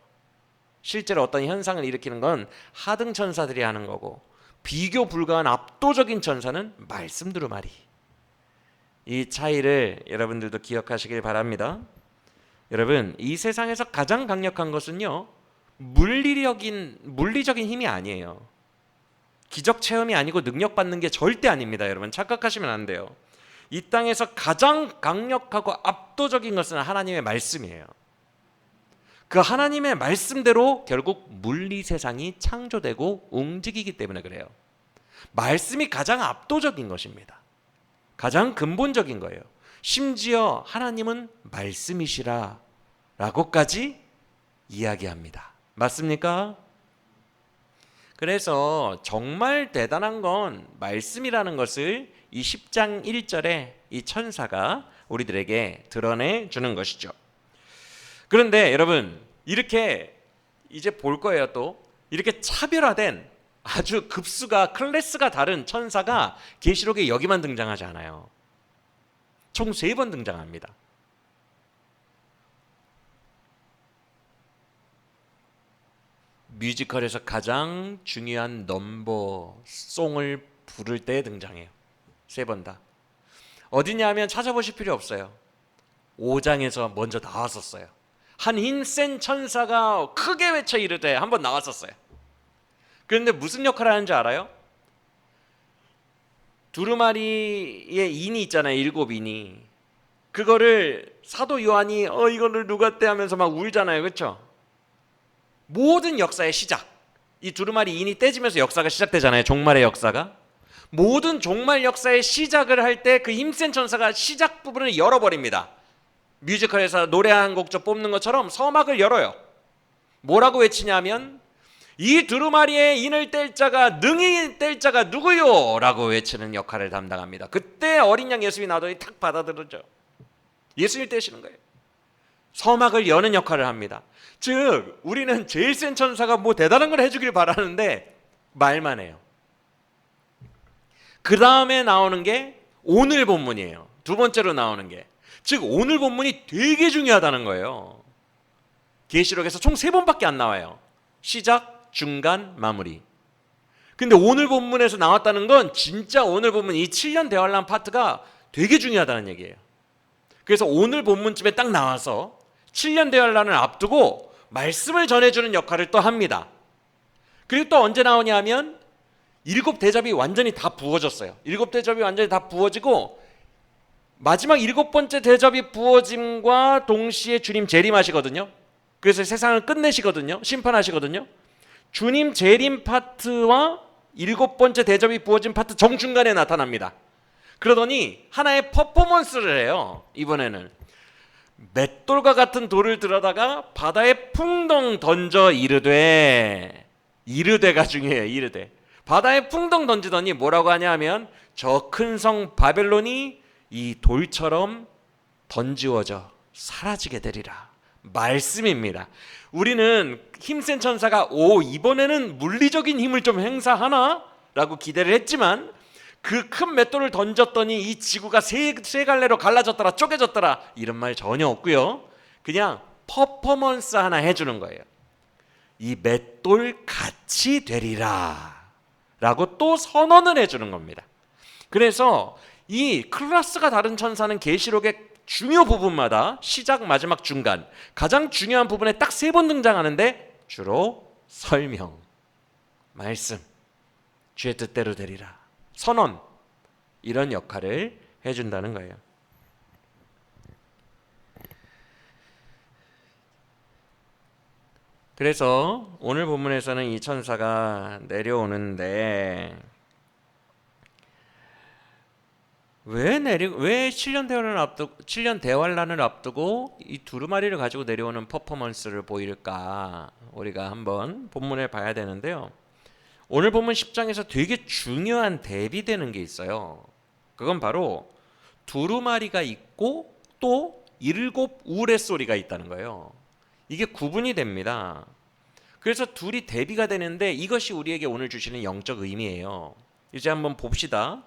실제로 어떤 현상을 일으키는 건 하등 천사들이 하는 거고, 비교 불가한 압도적인 천사는 말씀 두루마리. 이 차이를 여러분들도 기억하시길 바랍니다. 여러분, 이 세상에서 가장 강력한 것은요, 물리적인 힘이 아니에요. 기적 체험이 아니고 능력받는 게 절대 아닙니다. 여러분, 착각하시면 안 돼요. 이 땅에서 가장 강력하고 압도적인 것은 하나님의 말씀이에요. 그 하나님의 말씀대로 결국 물리 세상이 창조되고 움직이기 때문에 그래요. 말씀이 가장 압도적인 것입니다. 가장 근본적인 거예요. 심지어 하나님은 말씀이시라 라고까지 이야기합니다. 맞습니까? 그래서 정말 대단한 건 말씀이라는 것을 이 10장 1절에 이 천사가 우리들에게 드러내 주는 것이죠. 그런데 여러분, 이렇게 이제 볼 거예요. 또 이렇게 차별화된 아주 급수가 클래스가 다른 천사가 계시록에 여기만 등장하지 않아요. 총 3번 등장합니다. 뮤지컬에서 가장 중요한 넘버송을 부를 때 등장해요. 3번 다. 어디냐 하면 찾아보실 필요 없어요. 5장에서 먼저 나왔었어요. 한 힘센 천사가 크게 외쳐 이르되 한번 나왔었어요. 그런데 무슨 역할을 하는지 알아요? 두루마리의 인이 있잖아요. 7인이. 그거를 사도 요한이 이거를 누가 떼 하면서 막 울잖아요. 그렇죠? 모든 역사의 시작, 이 두루마리 인이 떼지면서 역사가 시작되잖아요. 종말의 역사가. 모든 종말 역사의 시작을 할 때 그 힘센 천사가 시작 부분을 열어버립니다. 뮤지컬에서 노래 한 곡 좀 뽑는 것처럼 서막을 열어요. 뭐라고 외치냐면 이 두루마리의 인을 뗄 자가 능히 뗄 자가 누구요? 라고 외치는 역할을 담당합니다. 그때 어린 양 예수님이 나더니 탁 받아들이죠. 예수님이 떼시는 거예요. 서막을 여는 역할을 합니다. 즉 우리는 제일 센 천사가 뭐 대단한 걸 해주길 바라는데 말만 해요. 그 다음에 나오는 게 오늘 본문이에요. 두 번째로 나오는 게, 즉 오늘 본문이 되게 중요하다는 거예요. 계시록에서 총 3번밖에 안 나와요. 시작, 중간, 마무리. 근데 오늘 본문에서 나왔다는 건 진짜 오늘 본문 이 7년 대환란 파트가 되게 중요하다는 얘기예요. 그래서 오늘 본문쯤에 딱 나와서 7년 대환란을 앞두고 말씀을 전해주는 역할을 또 합니다. 그리고 또 언제 나오냐 하면 7대접이 완전히 다 부어졌어요. 7대접이 완전히 다 부어지고 마지막 7번째 대접이 부어짐과 동시에 주님 재림하시거든요. 그래서 세상을 끝내시거든요. 심판하시거든요. 주님 재림 파트와 7번째 대접이 부어진 파트 정중간에 나타납니다. 그러더니 하나의 퍼포먼스를 해요. 이번에는 맷돌과 같은 돌을 들어다가 바다에 풍덩 던져 이르되가 중요해요. 이르되. 바다에 풍덩 던지더니 뭐라고 하냐 하면 저 큰 성 바벨론이 이 돌처럼 던지워져 사라지게 되리라. 말씀입니다. 우리는 힘센 천사가 이번에는 물리적인 힘을 좀 행사하나? 라고 기대를 했지만 그 큰 맷돌을 던졌더니 이 지구가 세 갈래로 갈라졌더라, 쪼개졌더라, 이런 말 전혀 없고요. 그냥 퍼포먼스 하나 해주는 거예요. 이 맷돌 같이 되리라 라고 또 선언을 해주는 겁니다. 그래서 이 클래스가 다른 천사는 계시록의 중요 부분마다 시작, 마지막, 중간 가장 중요한 부분에 딱 3번 등장하는데 주로 설명, 말씀, 주의 뜻대로 되리라, 선언, 이런 역할을 해준다는 거예요. 그래서 오늘 본문에서는 이 천사가 내려오는데 왜 7년 대환란을 앞두고 이 두루마리를 가지고 내려오는 퍼포먼스를 보일까? 우리가 한번 본문을 봐야 되는데요. 오늘 본문 10장에서 되게 중요한 대비되는 게 있어요. 그건 바로 두루마리가 있고 또 7 우레소리가 있다는 거예요. 이게 구분이 됩니다. 그래서 둘이 대비가 되는데 이것이 우리에게 오늘 주시는 영적 의미예요. 이제 한번 봅시다.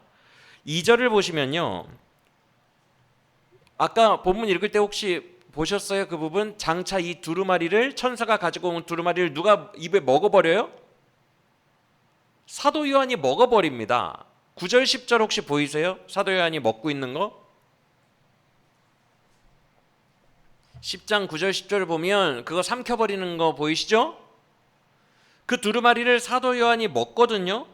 2절을 보시면요. 아까 본문 읽을 때 혹시 보셨어요? 그 부분 장차 이 두루마리를 천사가 가지고 온 두루마리를 누가 입에 먹어버려요? 사도 요한이 먹어버립니다. 9절 10절 혹시 보이세요? 사도 요한이 먹고 있는 거? 10장 9절 10절을 보면 그거 삼켜버리는 거 보이시죠? 그 두루마리를 사도 요한이 먹거든요.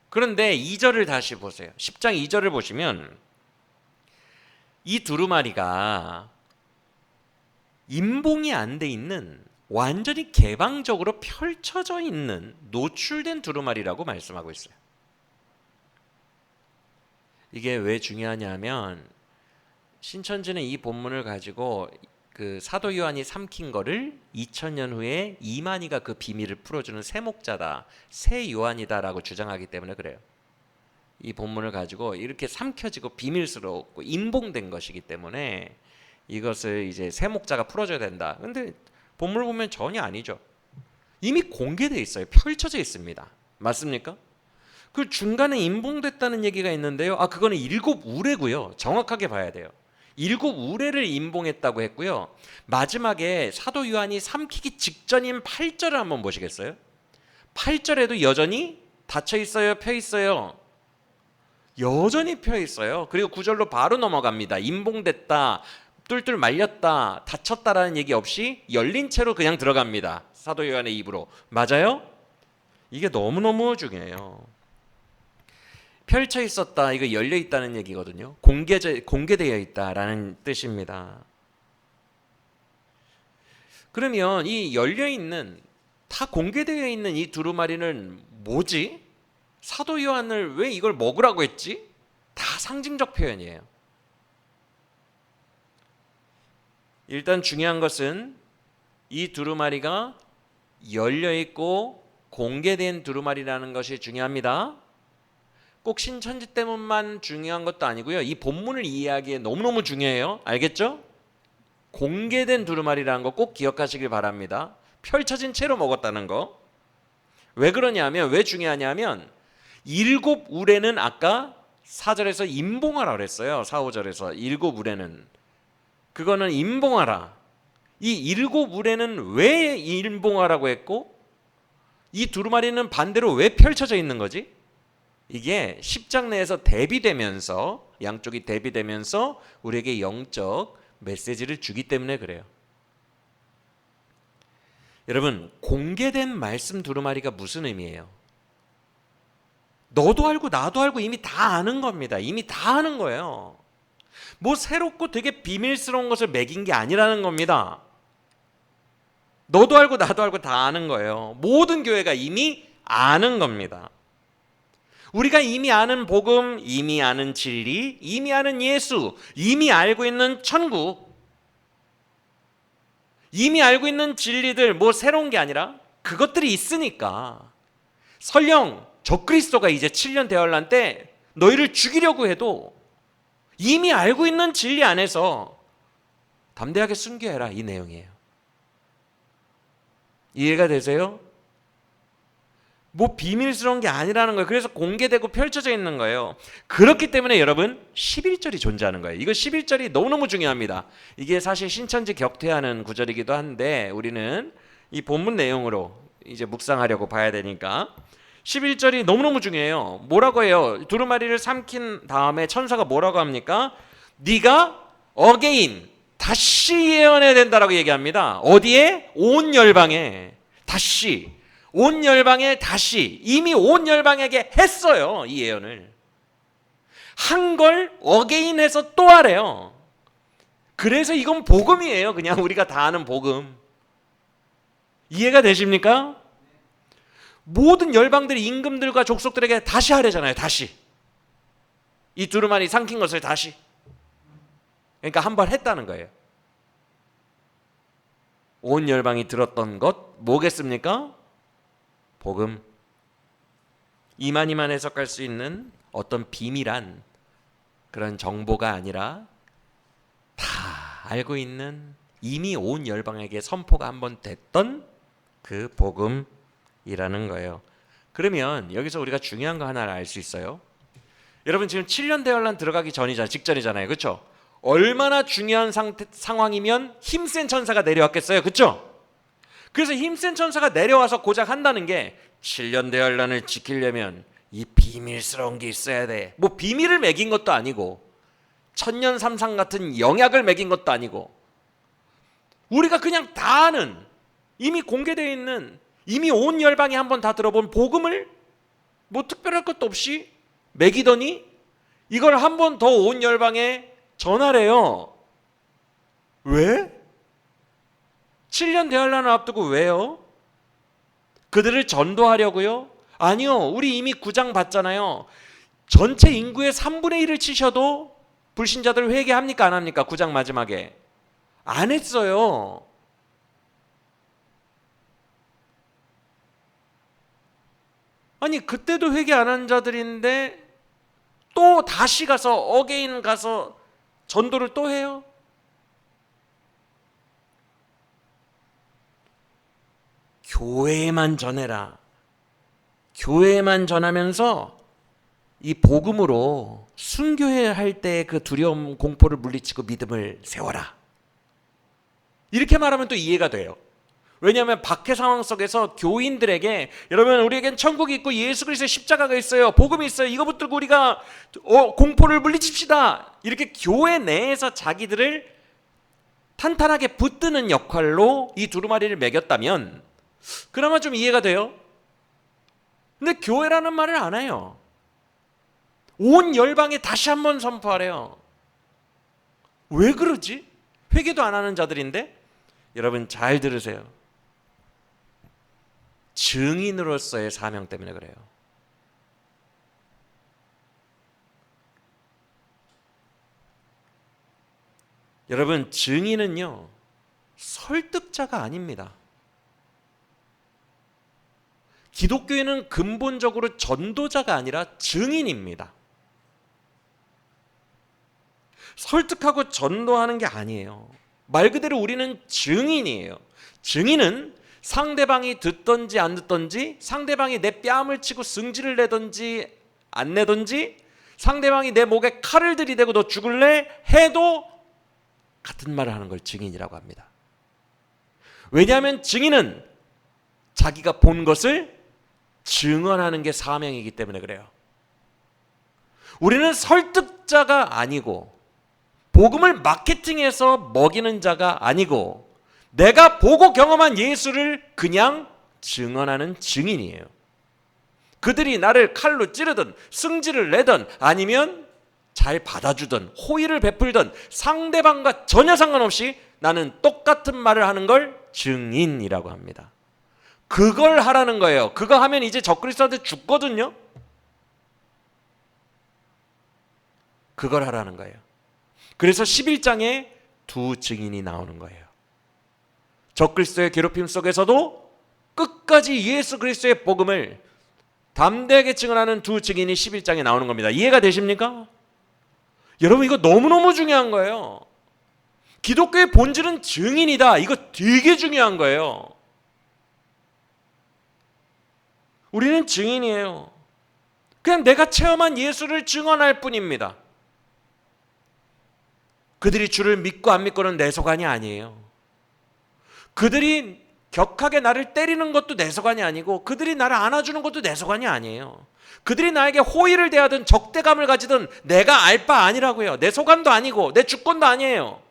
그런데 2절을 다시 보세요. 10장 2절을 보시면 이 두루마리가 임봉이 안 돼 있는 완전히 개방적으로 펼쳐져 있는 노출된 두루마리라고 말씀하고 있어요. 이게 왜 중요하냐면 신천지는 이 본문을 가지고 그 사도 요한이 삼킨 거를 2000년 후에 이만희가 그 비밀을 풀어주는 새 목자다, 새 요한이다라고 주장하기 때문에 그래요. 이 본문을 가지고 이렇게 삼켜지고 비밀스럽고 임봉된 것이기 때문에 이것을 이제 새 목자가 풀어줘야 된다. 근데 본문을 보면 전혀 아니죠. 이미 공개되어 있어요. 펼쳐져 있습니다. 맞습니까? 그 중간에 임봉됐다는 얘기가 있는데요. 그거는 7 우레고요. 정확하게 봐야 돼요. 7 우레를 임봉했다고 했고요. 마지막에 사도 요한이 삼키기 직전인 8절을 한번 보시겠어요? 8절에도 여전히 닫혀 있어요, 펴 있어요? 여전히 펴 있어요. 그리고 9절로 바로 넘어갑니다. 임봉됐다, 뚫뚫 말렸다, 닫혔다라는 얘기 없이 열린 채로 그냥 들어갑니다. 사도 요한의 입으로. 맞아요? 이게 너무너무 중요해요. 펼쳐 있었다, 이거 열려 있다는 얘기거든요. 공개되어 있다라는 뜻입니다. 그러면 이 열려 있는, 다 공개되어 있는 이 두루마리는 뭐지? 사도 요한을 왜 이걸 먹으라고 했지? 다 상징적 표현이에요. 일단 중요한 것은 이 두루마리가 열려 있고 공개된 두루마리라는 것이 중요합니다. 꼭 신천지 때문만 중요한 것도 아니고요. 이 본문을 이해하기에 너무너무 중요해요. 알겠죠? 공개된 두루마리라는 거 꼭 기억하시길 바랍니다. 펼쳐진 채로 먹었다는 거. 왜 그러냐면, 왜 중요하냐면 7 우레는 아까 4절에서 임봉하라 그랬어요. 4, 5절에서 7 우레는. 그거는 임봉하라. 이 7 우레는 왜 임봉하라고 했고 이 두루마리는 반대로 왜 펼쳐져 있는 거지? 이게 10장 내에서 대비되면서, 양쪽이 대비되면서 우리에게 영적 메시지를 주기 때문에 그래요. 여러분, 공개된 말씀 두루마리가 무슨 의미예요? 너도 알고 나도 알고 이미 다 아는 겁니다. 이미 다 아는 거예요. 뭐 새롭고 되게 비밀스러운 것을 매긴 게 아니라는 겁니다. 너도 알고 나도 알고 다 아는 거예요. 모든 교회가 이미 아는 겁니다. 우리가 이미 아는 복음, 이미 아는 진리, 이미 아는 예수, 이미 알고 있는 천국, 이미 알고 있는 진리들, 뭐 새로운 게 아니라 그것들이 있으니까 설령 적그리스도가 이제 7년 대환란 때 너희를 죽이려고 해도 이미 알고 있는 진리 안에서 담대하게 순교해라, 이 내용이에요. 이해가 되세요? 뭐 비밀스러운 게 아니라는 거예요. 그래서 공개되고 펼쳐져 있는 거예요. 그렇기 때문에 여러분 11절이 존재하는 거예요. 이거 11절이 너무너무 중요합니다. 이게 사실 신천지 격퇴하는 구절이기도 한데 우리는 이 본문 내용으로 이제 묵상하려고 봐야 되니까 11절이 너무너무 중요해요. 뭐라고 해요? 두루마리를 삼킨 다음에 천사가 뭐라고 합니까? 네가 어게인, 다시 예언해야 된다라고 얘기합니다. 어디에? 온 열방에. 다시. 온 열방에 다시. 이미 온 열방에게 했어요. 이 예언을. 한 걸 어게인 해서 또 하래요. 그래서 이건 복음이에요. 그냥 우리가 다 아는 복음. 이해가 되십니까? 모든 열방들이 임금들과 족속들에게 다시 하래잖아요. 다시. 이 두루마리 삼킨 것을 다시. 그러니까 한 번 했다는 거예요. 온 열방이 들었던 것 뭐겠습니까? 복음. 이만희만 해석할 수 있는 어떤 비밀한 그런 정보가 아니라 다 알고 있는, 이미 온 열방에게 선포가 한번 됐던 그 복음이라는 거예요. 그러면 여기서 우리가 중요한 거 하나를 알 수 있어요. 여러분 지금 7년 대환란 들어가기 직전이잖아요. 그렇죠? 얼마나 중요한 상황이면 힘센 천사가 내려왔겠어요. 그렇죠? 그래서 힘센 천사가 내려와서 고작 한다는 게 7년 대환란을 지키려면 이 비밀스러운 게 있어야 돼. 뭐 비밀을 매긴 것도 아니고 천년 삼상 같은 영약을 매긴 것도 아니고, 우리가 그냥 다 아는, 이미 공개되어 있는, 이미 온 열방이 한번 다 들어본 복음을 뭐 특별할 것도 없이 매기더니 이걸 한 번 더 온 열방에 전하래요. 왜? 7년 대환란을 앞두고 왜요? 그들을 전도하려고요? 아니요. 우리 이미 9장 봤잖아요. 전체 인구의 3분의 1을 치셔도 불신자들 회개합니까? 안 합니까? 9장 마지막에. 안 했어요. 아니 그때도 회개 안 한 자들인데 또 다시 가서 어게인 가서 전도를 또 해요? 교회에만 전해라. 교회에만 전하면서 이 복음으로 순교회 할 때 그 두려움 공포를 물리치고 믿음을 세워라. 이렇게 말하면 또 이해가 돼요. 왜냐하면 박해 상황 속에서 교인들에게 여러분 우리에겐 천국이 있고 예수 그리스도의 십자가가 있어요. 복음이 있어요. 이거 붙들고 우리가 공포를 물리칩시다. 이렇게 교회 내에서 자기들을 탄탄하게 붙드는 역할로 이 두루마리를 매겼다면 그나마 좀 이해가 돼요. 근데 교회라는 말을 안 해요. 온 열방에 다시 한번 선포하래요. 왜 그러지? 회개도 안 하는 자들인데? 여러분 잘 들으세요. 증인으로서의 사명 때문에 그래요. 여러분 증인은요 설득자가 아닙니다. 기독교회는 근본적으로 전도자가 아니라 증인입니다. 설득하고 전도하는 게 아니에요. 말 그대로 우리는 증인이에요. 증인은 상대방이 듣던지 안 듣던지, 상대방이 내 뺨을 치고 승질을 내던지 안 내던지, 상대방이 내 목에 칼을 들이대고 너 죽을래? 해도 같은 말을 하는 걸 증인이라고 합니다. 왜냐하면 증인은 자기가 본 것을 증언하는 게 사명이기 때문에 그래요. 우리는 설득자가 아니고 복음을 마케팅해서 먹이는 자가 아니고 내가 보고 경험한 예수를 그냥 증언하는 증인이에요. 그들이 나를 칼로 찌르든 승질을 내든 아니면 잘 받아주든 호의를 베풀든 상대방과 전혀 상관없이 나는 똑같은 말을 하는 걸 증인이라고 합니다. 그걸 하라는 거예요. 그거 하면 이제 적그리스도한테 죽거든요. 그걸 하라는 거예요. 그래서 11장에 두 증인이 나오는 거예요. 적그리스도의 괴롭힘 속에서도 끝까지 예수 그리스도의 복음을 담대하게 증언하는 두 증인이 11장에 나오는 겁니다. 이해가 되십니까? 여러분 이거 너무너무 중요한 거예요. 기독교의 본질은 증인이다. 이거 되게 중요한 거예요. 우리는 증인이에요. 그냥 내가 체험한 예수를 증언할 뿐입니다. 그들이 주를 믿고 안 믿고는 내 소관이 아니에요. 그들이 격하게 나를 때리는 것도 내 소관이 아니고 그들이 나를 안아주는 것도 내 소관이 아니에요. 그들이 나에게 호의를 대하든 적대감을 가지든 내가 알 바 아니라고요. 내 소관도 아니고 내 주권도 아니에요.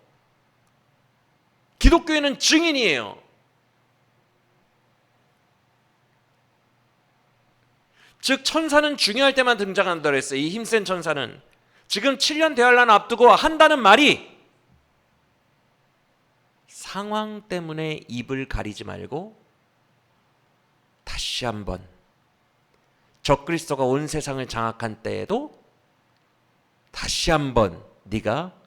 기독교회는 증인이에요. 즉 천사는 중요할 때만 등장한다고 했어요. 이 힘센 천사는 지금 7년 대환란 앞두고 한다는 말이 상황 때문에 입을 가리지 말고 다시 한번 적그리스도가 온 세상을 장악한 때에도 다시 한번 네가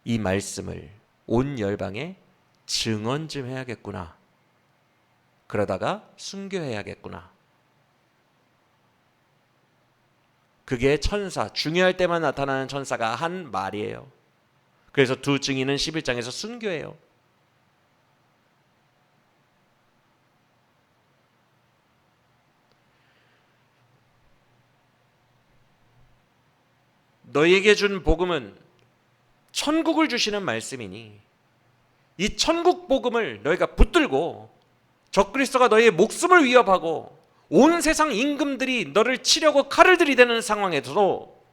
이 말씀을 온 열방에 증언 좀 해야겠구나. 그러다가 순교해야겠구나. 그게 천사, 중요할 때만 나타나는 천사가 한 말이에요. 그래서 두 증인은 11장에서 순교해요. 너희에게 준 복음은 천국을 주시는 말씀이니 이 천국 복음을 너희가 붙들고 적그리스도가 너희의 목숨을 위협하고 온 세상 임금들이 너를 치려고 칼을 들이대는 상황에서도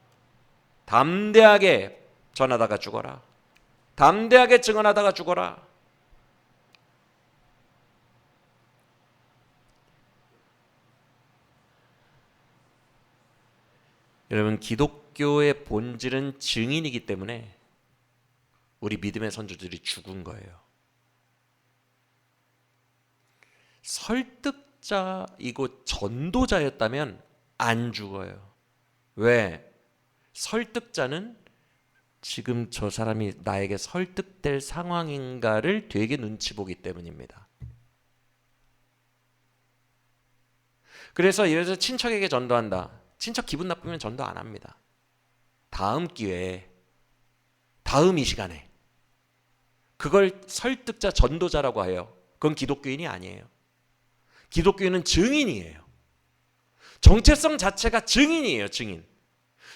담대하게 전하다가 죽어라. 담대하게 증언하다가 죽어라. 여러분, 기독교의 본질은 증인이기 때문에 우리 믿음의 선조들이 죽은 거예요. 설득자이고 전도자였다면 안 죽어요. 왜? 설득자는 지금 저 사람이 나에게 설득될 상황인가를 되게 눈치 보기 때문입니다. 그래서 예를 들어서 친척에게 전도한다. 친척 기분 나쁘면 전도 안 합니다. 다음 기회에, 다음 이 시간에. 그걸 설득자, 전도자라고 해요. 그건 기독교인이 아니에요. 기독교인은 증인이에요. 정체성 자체가 증인이에요. 증인.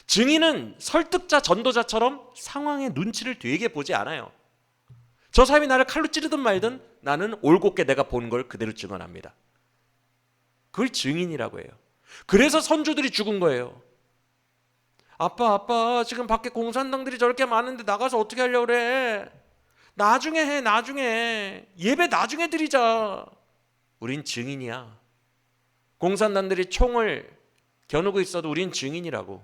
증인은 설득자, 전도자처럼 상황의 눈치를 되게 보지 않아요. 저 사람이 나를 칼로 찌르든 말든 나는 올곧게 내가 본 걸 그대로 증언합니다. 그걸 증인이라고 해요. 그래서 선조들이 죽은 거예요. 아빠 지금 밖에 공산당들이 저렇게 많은데 나가서 어떻게 하려고 그래? 나중에 해, 나중에. 예배 나중에 드리자. 우린 증인이야. 공산당들이 총을 겨누고 있어도 우린 증인이라고.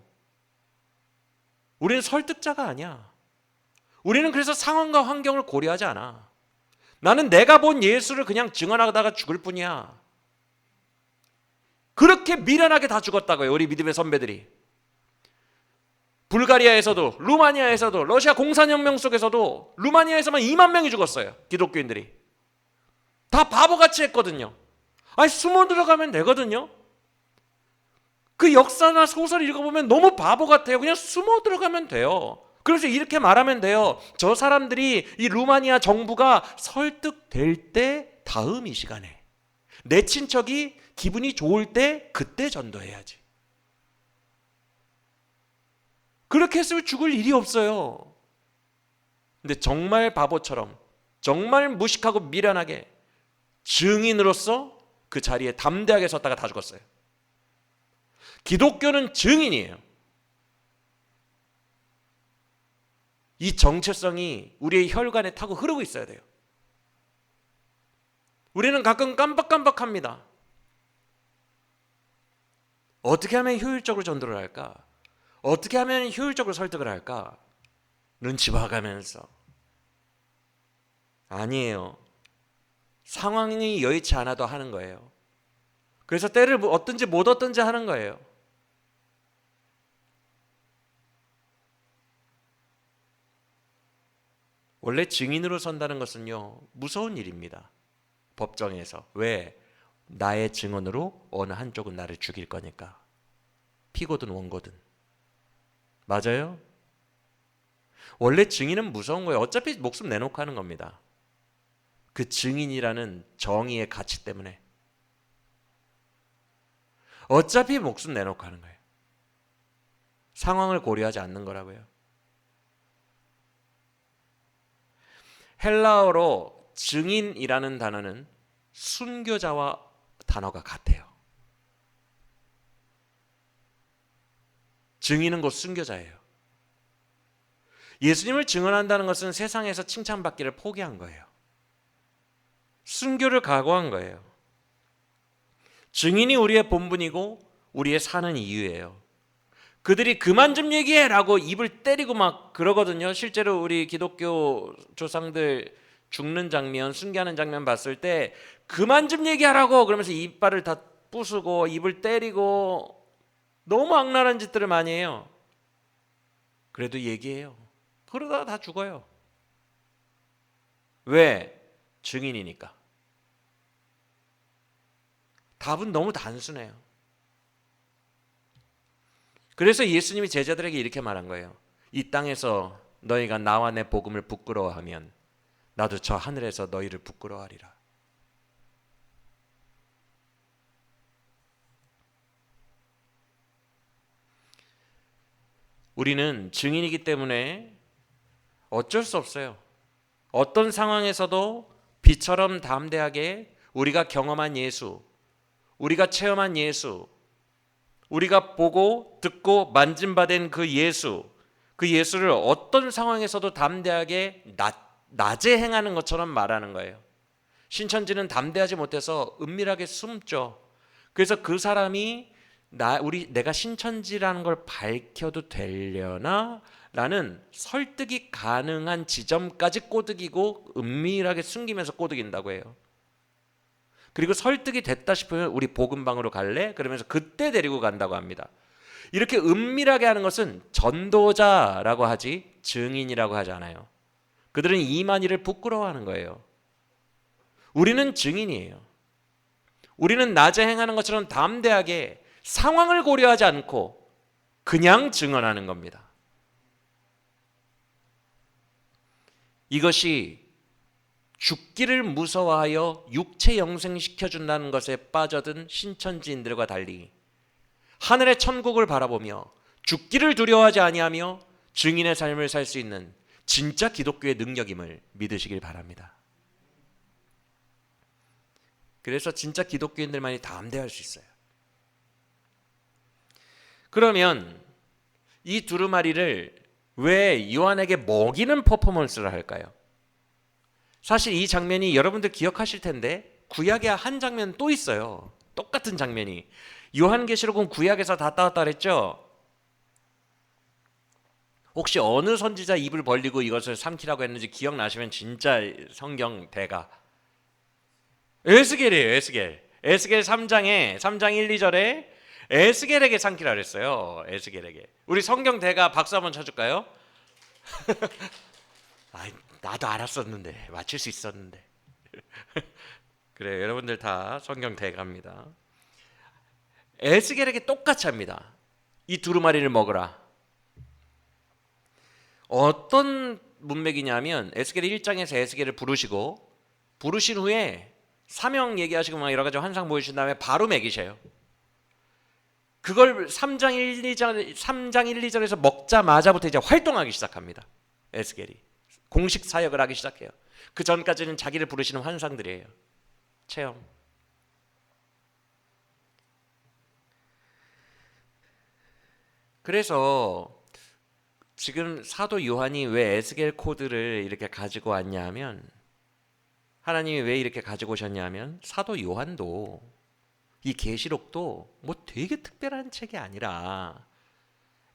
우리는 설득자가 아니야. 우리는 그래서 상황과 환경을 고려하지 않아. 나는 내가 본 예수를 그냥 증언하다가 죽을 뿐이야. 그렇게 미련하게 다 죽었다고요. 우리 믿음의 선배들이. 불가리아에서도, 루마니아에서도, 러시아 공산혁명 속에서도 루마니아에서만 2만 명이 죽었어요. 기독교인들이. 다 바보같이 했거든요. 아니, 숨어 들어가면 되거든요. 그 역사나 소설 읽어보면 너무 바보 같아요. 그냥 숨어 들어가면 돼요. 그래서 이렇게 말하면 돼요. 저 사람들이, 이 루마니아 정부가 설득될 때 다음 이 시간에, 내 친척이 기분이 좋을 때 그때 전도해야지. 그렇게 했으면 죽을 일이 없어요. 근데 정말 바보처럼, 정말 무식하고 미련하게 증인으로서 그 자리에 담대하게 섰다가 다 죽었어요. 기독교는 증인이에요. 이 정체성이 우리의 혈관에 타고 흐르고 있어야 돼요. 우리는 가끔 깜빡깜빡합니다. 어떻게 하면 효율적으로 전도를 할까? 어떻게 하면 효율적으로 설득을 할까? 눈치 봐가면서. 아니에요. 상황이 여의치 않아도 하는 거예요. 그래서 때를 얻든지 못 얻든지 하는 거예요. 원래 증인으로 선다는 것은요, 무서운 일입니다. 법정에서. 왜? 나의 증언으로 어느 한쪽은 나를 죽일 거니까. 피고든 원고든. 맞아요? 원래 증인은 무서운 거예요. 어차피 목숨 내놓고 하는 겁니다. 그 증인이라는 정의의 가치 때문에. 어차피 목숨 내놓고 하는 거예요. 상황을 고려하지 않는 거라고요. 헬라어로 증인이라는 단어는 순교자와 단어가 같아요. 증인은 곧 순교자예요. 예수님을 증언한다는 것은 세상에서 칭찬받기를 포기한 거예요. 순교를 각오한 거예요. 증인이 우리의 본분이고 우리의 사는 이유예요. 그들이 그만 좀 얘기해라고 입을 때리고 막 그러거든요. 실제로 우리 기독교 조상들 죽는 장면, 순교하는 장면 봤을 때 그만 좀 얘기하라고 그러면서 이빨을 다 부수고 입을 때리고 너무 악랄한 짓들을 많이 해요. 그래도 얘기해요. 그러다가 다 죽어요. 왜? 증인이니까. 답은 너무 단순해요. 그래서 예수님이 제자들에게 이렇게 말한 거예요. 이 땅에서 너희가 나와 내 복음을 부끄러워하면 나도 저 하늘에서 너희를 부끄러워하리라. 우리는 증인이기 때문에 어쩔 수 없어요. 어떤 상황에서도 비처럼 담대하게 우리가 경험한 예수, 우리가 체험한 예수, 우리가 보고 듣고 만짐받은 그 예수, 그 예수를 어떤 상황에서도 담대하게 낮에 행하는 것처럼 말하는 거예요. 신천지는 담대하지 못해서 은밀하게 숨죠. 그래서 그 사람이 내가 신천지라는 걸 밝혀도 되려나? 라는 설득이 가능한 지점까지 꼬드기고 은밀하게 숨기면서 꼬드긴다고 해요. 그리고 설득이 됐다 싶으면 우리 복음방으로 갈래? 그러면서 그때 데리고 간다고 합니다. 이렇게 은밀하게 하는 것은 전도자라고 하지 증인이라고 하지 않아요. 그들은 이만희를 부끄러워하는 거예요. 우리는 증인이에요. 우리는 낮에 행하는 것처럼 담대하게 상황을 고려하지 않고 그냥 증언하는 겁니다. 이것이 죽기를 무서워하여 육체 영생시켜준다는 것에 빠져든 신천지인들과 달리 하늘의 천국을 바라보며 죽기를 두려워하지 아니하며 증인의 삶을 살 수 있는 진짜 기독교의 능력임을 믿으시길 바랍니다. 그래서 진짜 기독교인들만이 담대할 수 있어요. 그러면 이 두루마리를 왜 요한에게 먹이는 퍼포먼스를 할까요? 사실 이 장면이 여러분들 기억하실 텐데 구약에 한 장면 또 있어요. 똑같은 장면이. 요한계시록은 구약에서 다 따왔다 그랬죠? 혹시 어느 선지자 입을 벌리고 이것을 삼키라고 했는지 기억나시면 진짜 성경 대가. 에스겔이에요. 에스겔 3장 1, 2절에 에스겔에게 삼키라 그랬어요. 에스겔에게. 우리 성경 대가 박수 한번 쳐줄까요? 나도 알았었는데 맞출 수 있었는데. 그래요. 여러분들 다 성경 대가입니다. 에스겔에게 똑같이 합니다. 이 두루마리를 먹으라. 어떤 문맥이냐면 에스겔 1장에서 에스겔을 부르신 후에 사명 얘기하시고 막 여러 가지 환상 보여주신 다음에 바로 먹이셔요. 그걸 3장 1, 2절에서 먹자마자부터 이제 활동하기 시작합니다. 에스겔이 공식 사역을 하기 시작해요. 그 전까지는 자기를 부르시는 환상들이에요. 체험. 그래서 지금 사도 요한이 왜 에스겔 코드를 이렇게 가지고 왔냐면, 하나님이 왜 이렇게 가지고 오셨냐면, 사도 요한도 이 계시록도 뭐 되게 특별한 책이 아니라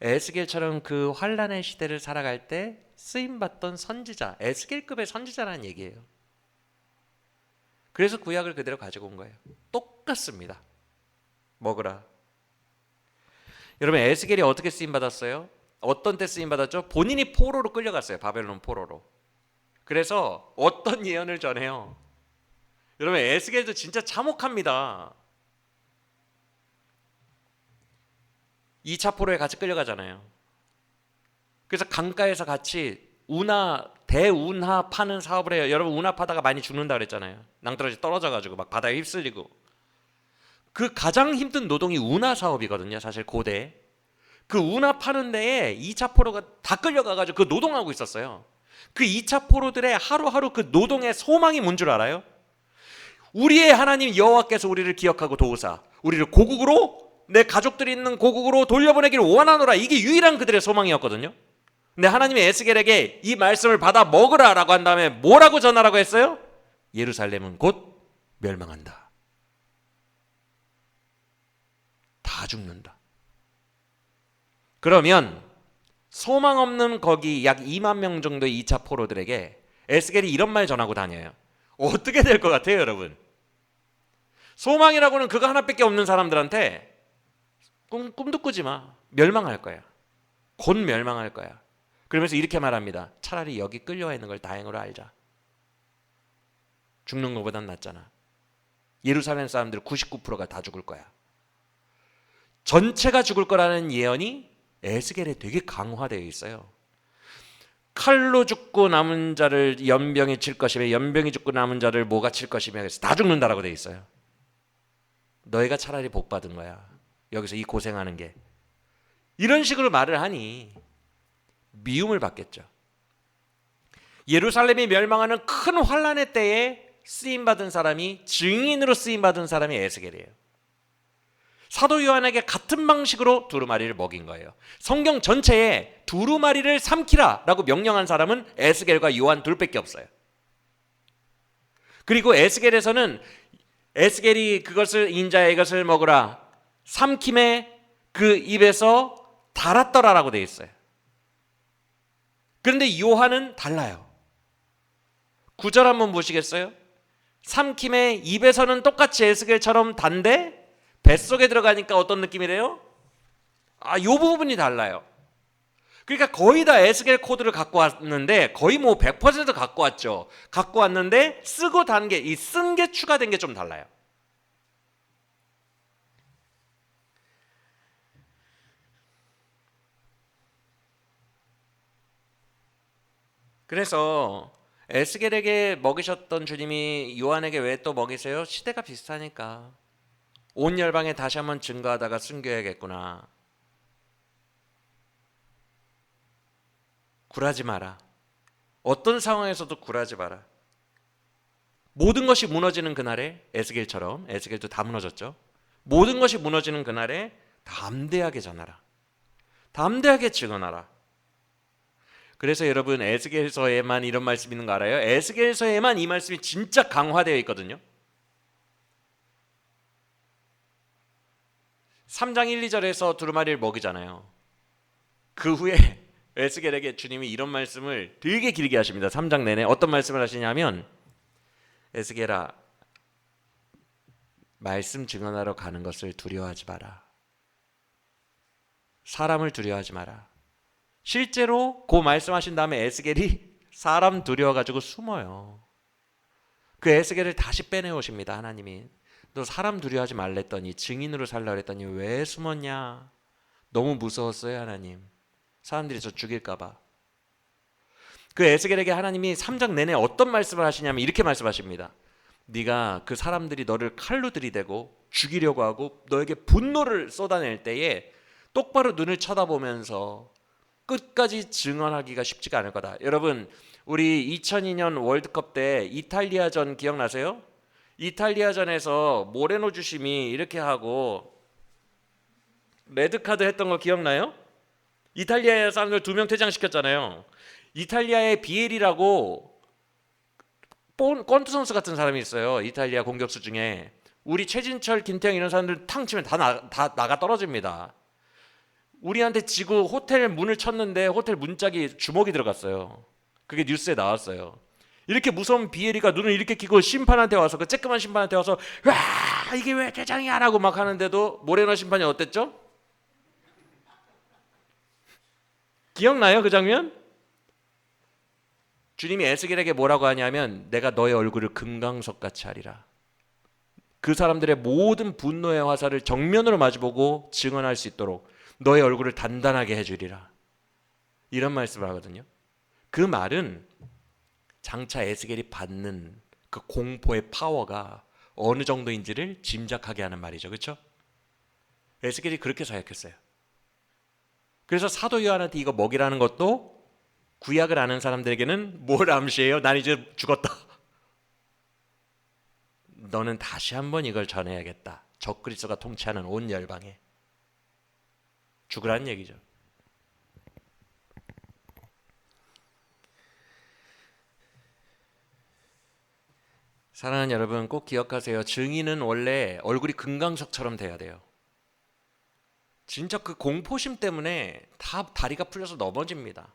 에스겔처럼 그 환란의 시대를 살아갈 때 쓰임받던 선지자, 에스겔급의 선지자라는 얘기예요. 그래서 구약을 그대로 가지고 온 거예요. 똑같습니다. 먹으라. 여러분, 에스겔이 어떻게 쓰임받았어요? 어떤 때 쓰임받았죠? 본인이 포로로 끌려갔어요. 바벨론 포로로. 그래서 어떤 예언을 전해요? 여러분, 에스겔도 진짜 참혹합니다. 2차 포로에 같이 끌려가잖아요. 그래서 강가에서 같이 대운하 파는 사업을 해요. 여러분, 운하 파다가 많이 죽는다 그랬잖아요. 낭떠러지 떨어져가지고 막 바다에 휩쓸리고. 그 가장 힘든 노동이 운하 사업이거든요. 사실 고대. 그 운하 파는 데에 2차 포로가 다 끌려가가지고 그 노동하고 있었어요. 그 2차 포로들의 하루하루 그 노동의 소망이 뭔 줄 알아요? 우리의 하나님 여호와께서 우리를 기억하고 도우사 우리를 고국으로, 내 가족들이 있는 고국으로 돌려보내기를 원하노라. 이게 유일한 그들의 소망이었거든요. 근데 하나님이 에스겔에게 이 말씀을 받아 먹으라라고 한 다음에 뭐라고 전하라고 했어요? 예루살렘은 곧 멸망한다. 다 죽는다. 그러면 소망 없는 거기 약 2만 명 정도의 2차 포로들에게 에스겔이 이런 말 전하고 다녀요. 어떻게 될 것 같아요, 여러분? 소망이라고는 그거 하나밖에 없는 사람들한테 꿈도 꾸지 마. 멸망할 거야. 곧 멸망할 거야. 그러면서 이렇게 말합니다. 차라리 여기 끌려와 있는 걸 다행으로 알자. 죽는 것보단 낫잖아. 예루살렘 사람들 99%가 다 죽을 거야. 전체가 죽을 거라는 예언이 에스겔에 되게 강화되어 있어요. 칼로 죽고 남은 자를 연병이 칠 것이며 연병이 죽고 남은 자를 뭐가 칠 것이며 그래서 다 죽는다라고 되어 있어요. 너희가 차라리 복 받은 거야. 여기서 이 고생하는 게. 이런 식으로 말을 하니 미움을 받겠죠. 예루살렘이 멸망하는 큰 환란의 때에 쓰임받은 사람이, 증인으로 쓰임받은 사람이 에스겔이에요. 사도 요한에게 같은 방식으로 두루마리를 먹인 거예요. 성경 전체에 두루마리를 삼키라 라고 명령한 사람은 에스겔과 요한 둘밖에 없어요. 그리고 에스겔에서는 에스겔이 그것을 인자의 이것을 먹으라 삼킴에 그 입에서 달았더라라고 되어 있어요. 그런데 요한은 달라요. 9절 한번 보시겠어요? 삼킴의 입에서는 똑같이 에스겔처럼 단데 뱃속에 들어가니까 어떤 느낌이래요? 요 부분이 달라요. 그러니까 거의 다 에스겔 코드를 갖고 왔는데 거의 뭐 100% 갖고 왔죠. 갖고 왔는데 쓰고 단 게, 이 쓴 게 추가된 게 좀 달라요. 그래서 에스겔에게 먹이셨던 주님이 요한에게 왜 또 먹이세요? 시대가 비슷하니까. 온 열방에 다시 한번 증거하다가 숨겨야겠구나. 굴하지 마라. 어떤 상황에서도 굴하지 마라. 모든 것이 무너지는 그날에 에스겔처럼, 에스겔도 다 무너졌죠. 모든 것이 무너지는 그날에 담대하게 전하라. 담대하게 증언하라. 그래서 여러분 에스겔서에만 이런 말씀 있는 거 알아요? 에스겔서에만 이 말씀이 진짜 강화되어 있거든요. 3장 1, 2절에서 두루마리를 먹이잖아요. 그 후에 에스겔에게 주님이 이런 말씀을 되게 길게 하십니다. 3장 내내 어떤 말씀을 하시냐면 에스겔아 말씀 증언하러 가는 것을 두려워하지 마라. 사람을 두려워하지 마라. 실제로 그 말씀하신 다음에 에스겔이 사람 두려워가지고 숨어요. 그 에스겔을 다시 빼내오십니다. 하나님이 너 사람 두려워하지 말랬더니 증인으로 살라 그랬더니 왜 숨었냐. 너무 무서웠어요. 하나님 사람들이 저 죽일까봐. 그 에스겔에게 하나님이 3장 내내 어떤 말씀을 하시냐면 이렇게 말씀하십니다. 네가 그 사람들이 너를 칼로 들이대고 죽이려고 하고 너에게 분노를 쏟아낼 때에 똑바로 눈을 쳐다보면서 끝까지 증언하기가 쉽지가 않을 거다. 여러분 우리 2002년 월드컵 때 이탈리아전 기억나세요? 이탈리아전에서 모레노 주심이 이렇게 하고 레드카드 했던 거 기억나요? 이탈리아 사람들 2명 퇴장시켰잖아요. 이탈리아의 비에리라고 권투 선수 같은 사람이 있어요. 이탈리아 공격수 중에. 우리 최진철, 김태형 이런 사람들 탕 치면 다 나가 떨어집니다. 우리한테 지고 호텔 문을 쳤는데 호텔 문짝이 주먹이 들어갔어요. 그게 뉴스에 나왔어요. 이렇게 무서운 비에리가 눈을 이렇게 끼고 심판한테 와서 그 쬐끄만 심판한테 와서 와 이게 왜 퇴장이야 라고 막 하는데도 모레노 심판이 어땠죠? 기억나요 그 장면? 주님이 에스겔에게 뭐라고 하냐면 내가 너의 얼굴을 금강석같이 하리라. 그 사람들의 모든 분노의 화살을 정면으로 마주보고 증언할 수 있도록 너의 얼굴을 단단하게 해주리라. 이런 말씀을 하거든요. 그 말은 장차 에스겔이 받는 그 공포의 파워가 어느 정도인지를 짐작하게 하는 말이죠. 그렇죠? 에스겔이 그렇게 사역했어요. 그래서 사도 요한한테 이거 먹이라는 것도 구약을 아는 사람들에게는 뭘 암시해요? 난 이제 죽었다. 너는 다시 한번 이걸 전해야겠다. 적그리스도가 통치하는 온 열방에. 죽으라는 얘기죠. 사랑하는 여러분 꼭 기억하세요. 증인은 원래 얼굴이 금강석처럼 돼야 돼요. 진짜 그 공포심 때문에 다 다리가 풀려서 넘어집니다.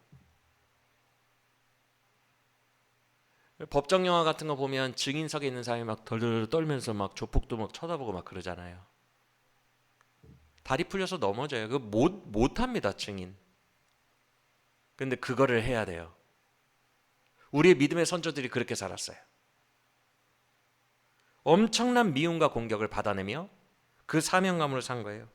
법정 영화 같은 거 보면 증인석에 있는 사람이 막 덜덜 떨면서 막 조폭도 막 쳐다보고 막 그러잖아요. 다리 풀려서 넘어져요. 그거 못합니다 증인. 근데 그거를 해야 돼요. 우리의 믿음의 선조들이 그렇게 살았어요. 엄청난 미움과 공격을 받아내며 그 사명감으로 산 거예요.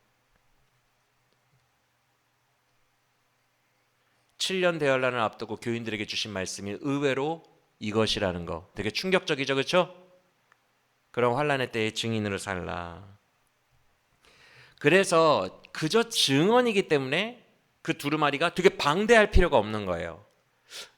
7년 대환란을 앞두고 교인들에게 주신 말씀이 의외로 이것이라는 거 되게 충격적이죠, 그렇죠? 그런 환란의 때의 증인으로 살라. 그래서 그저 증언이기 때문에 그 두루마리가 되게 방대할 필요가 없는 거예요.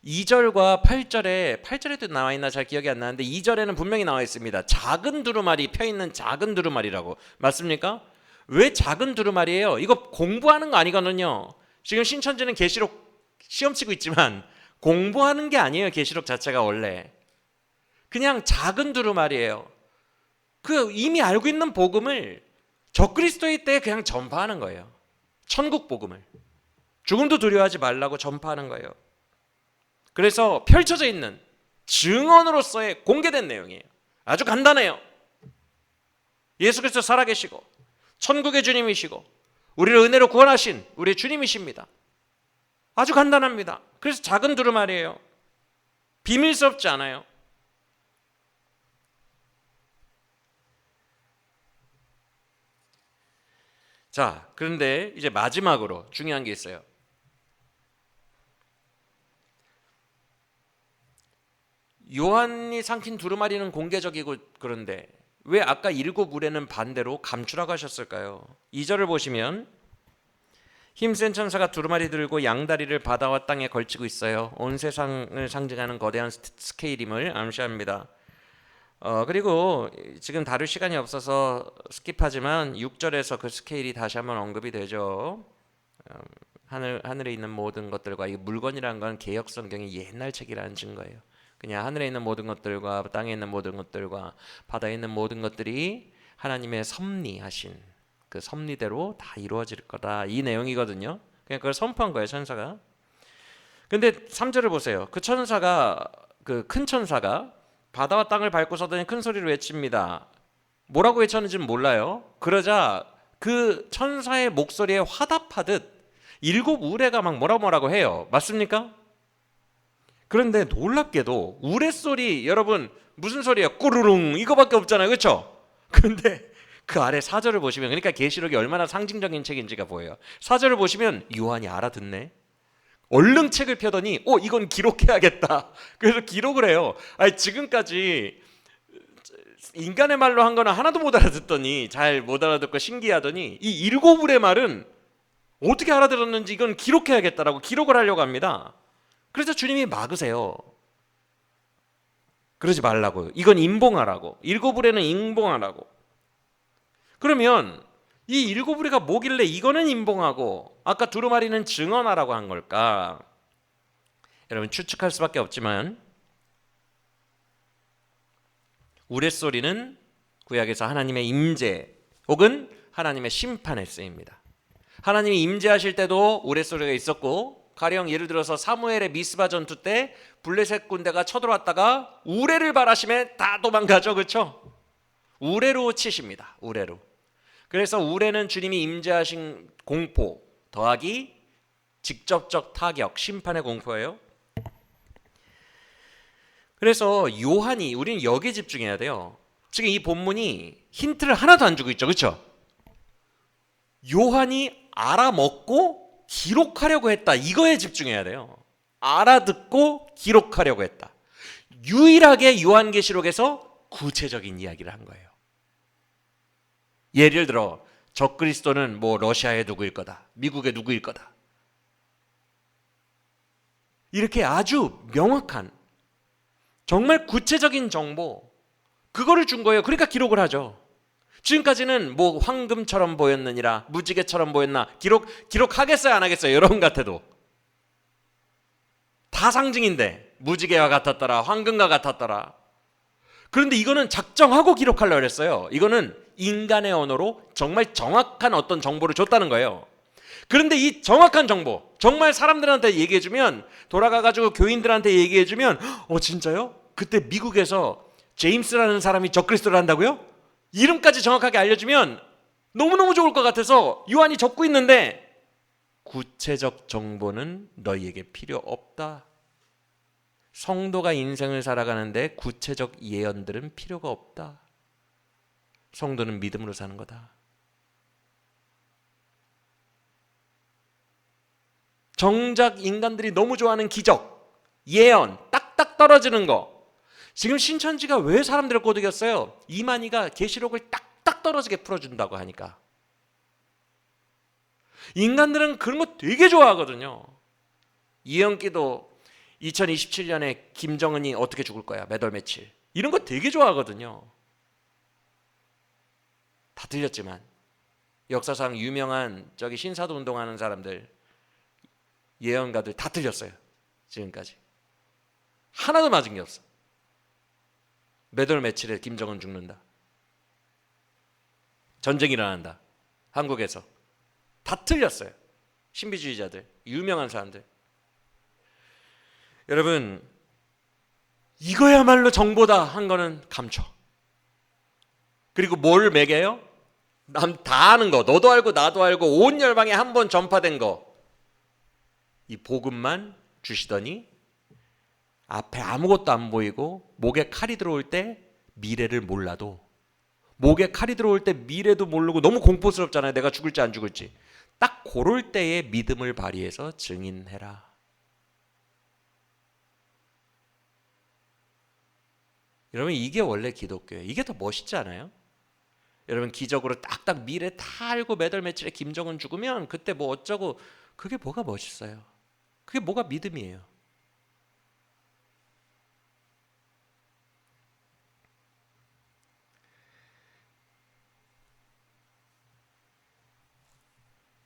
2절과 8절에도 나와 있나 잘 기억이 안 나는데 2절에는 분명히 나와 있습니다. 작은 두루마리 펴있는 작은 두루마리라고. 맞습니까? 왜 작은 두루마리예요? 이거 공부하는 거 아니거든요. 지금 신천지는 계시록 시험 치고 있지만 공부하는 게 아니에요. 계시록 자체가 원래 그냥 작은 두루마리예요. 그 이미 알고 있는 복음을 적그리스도의 때에 그냥 전파하는 거예요. 천국 복음을 죽음도 두려워하지 말라고 전파하는 거예요. 그래서 펼쳐져 있는 증언으로서의 공개된 내용이에요. 아주 간단해요. 예수 그리스도 살아계시고 천국의 주님이시고 우리를 은혜로 구원하신 우리의 주님이십니다. 아주 간단합니다. 그래서 작은 두루마리예요. 비밀스럽지 않아요. 자, 그런데 이제 마지막으로 중요한 게 있어요. 요한이 삼킨 두루마리는 공개적이고 그런데 왜 아까 7우레는 반대로 감추라고 하셨을까요? 2절을 보시면 힘센 천사가 두루마리 들고 양다리를 바다와 땅에 걸치고 있어요. 온 세상을 상징하는 거대한 스케일임을 암시합니다. 그리고 지금 다룰 시간이 없어서 스킵하지만 6절에서 그 스케일이 다시 한번 언급이 되죠. 하늘에 있는 모든 것들과 이 물건이라는 건 개역 성경의 옛날 책이라는 증거예요. 그냥 하늘에 있는 모든 것들과 땅에 있는 모든 것들과 바다에 있는 모든 것들이 하나님의 섭리하신 그 섭리대로 다 이루어질 거다 이 내용이거든요. 그냥 그걸 선포한 거예요, 천사가. 근데 3절을 보세요. 그 천사가 그 큰 천사가 바다와 땅을 밟고 서더니 큰 소리로 외칩니다. 뭐라고 외쳤는지는 몰라요. 그러자 그 천사의 목소리에 화답하듯 7우레가 막 뭐라고 해요. 맞습니까? 그런데 놀랍게도 우레소리 여러분 무슨 소리예요? 꾸르릉 이거밖에 없잖아요. 그렇죠? 근데 그 아래 4절을 보시면 그러니까 계시록이 얼마나 상징적인 책인지가 보여요. 4절을 보시면 요한이 알아듣네. 얼른 책을 펴더니 이건 기록해야겠다. 그래서 기록을 해요. 아니, 지금까지 인간의 말로 한 거는 하나도 못 알아듣더니 잘 못 알아듣고 신기하더니 이 7울의 말은 어떻게 알아들었는지 이건 기록해야겠다라고 기록을 하려고 합니다. 그래서 주님이 막으세요. 그러지 말라고요. 이건 임봉하라고. 7울에는 임봉하라고. 그러면 이 7우리가 뭐길래 이거는 임봉하고 아까 두루마리는 증언하라고 한 걸까? 여러분 추측할 수밖에 없지만 우레소리는 구약에서 하나님의 임재 혹은 하나님의 심판에 쓰입니다. 하나님이 임재하실 때도 우레소리가 있었고 가령 예를 들어서 사무엘의 미스바 전투 때 블레셋 군대가 쳐들어왔다가 우레를 발하심에 다 도망가죠. 그렇죠? 우레로 치십니다. 우레로. 그래서 우레는 주님이 임재하신 공포 더하기 직접적 타격, 심판의 공포예요. 그래서 요한이 우리는 여기에 집중해야 돼요. 지금 이 본문이 힌트를 하나도 안 주고 있죠. 그렇죠? 요한이 알아먹고 기록하려고 했다. 이거에 집중해야 돼요. 알아듣고 기록하려고 했다. 유일하게 요한계시록에서 구체적인 이야기를 한 거예요. 예를 들어 적그리스도는 뭐 러시아의 누구일 거다, 미국의 누구일 거다. 이렇게 아주 명확한 정말 구체적인 정보 그거를 준 거예요. 그러니까 기록을 하죠. 지금까지는 뭐 황금처럼 보였느니라 무지개처럼 보였나 기록하겠어요 안 하겠어요? 여러분 같아도 다 상징인데 무지개와 같았더라 황금과 같았더라. 그런데 이거는 작정하고 기록하려고 했어요. 이거는 인간의 언어로 정말 정확한 어떤 정보를 줬다는 거예요. 그런데 이 정확한 정보 정말 사람들한테 얘기해주면 돌아가가지고 교인들한테 얘기해주면 진짜요? 그때 미국에서 제임스라는 사람이 적그리스도를 한다고요? 이름까지 정확하게 알려주면 너무너무 좋을 것 같아서 요한이 적고 있는데 구체적 정보는 너희에게 필요 없다. 성도가 인생을 살아가는데 구체적 예언들은 필요가 없다. 성도는 믿음으로 사는 거다. 정작 인간들이 너무 좋아하는 기적, 예언, 딱딱 떨어지는 거. 지금 신천지가 왜 사람들을 꼬드겼어요? 이만희가 계시록을 딱딱 떨어지게 풀어준다고 하니까. 인간들은 그런 거 되게 좋아하거든요. 예언기도 2027년에 김정은이 어떻게 죽을 거야, 몇 월 며칠, 이런 거 되게 좋아하거든요. 다 틀렸지만 역사상 유명한 저기 신사도 운동하는 사람들, 예언가들 다 틀렸어요. 지금까지 하나도 맞은 게 없어. 몇 월 며칠에 김정은 죽는다, 전쟁이 일어난다, 한국에서. 다 틀렸어요. 신비주의자들, 유명한 사람들. 여러분, 이거야말로 정보다 한 거는 감춰. 그리고 뭘 매겨요? 남 다 아는 거, 너도 알고 나도 알고 온 열방에 한 번 전파된 거, 이 복음만 주시더니 앞에 아무것도 안 보이고 목에 칼이 들어올 때 미래를 몰라도, 목에 칼이 들어올 때 미래도 모르고 너무 공포스럽잖아요. 내가 죽을지 안 죽을지. 딱 그럴 때에 믿음을 발휘해서 증인해라. 여러분, 이게 원래 기독교예요. 이게 더 멋있지 않아요? 여러분, 기적으로 딱딱 미래 다 알고 몇 월 며칠에 김정은 죽으면 그때 뭐 어쩌고, 그게 뭐가 멋있어요? 그게 뭐가 믿음이에요?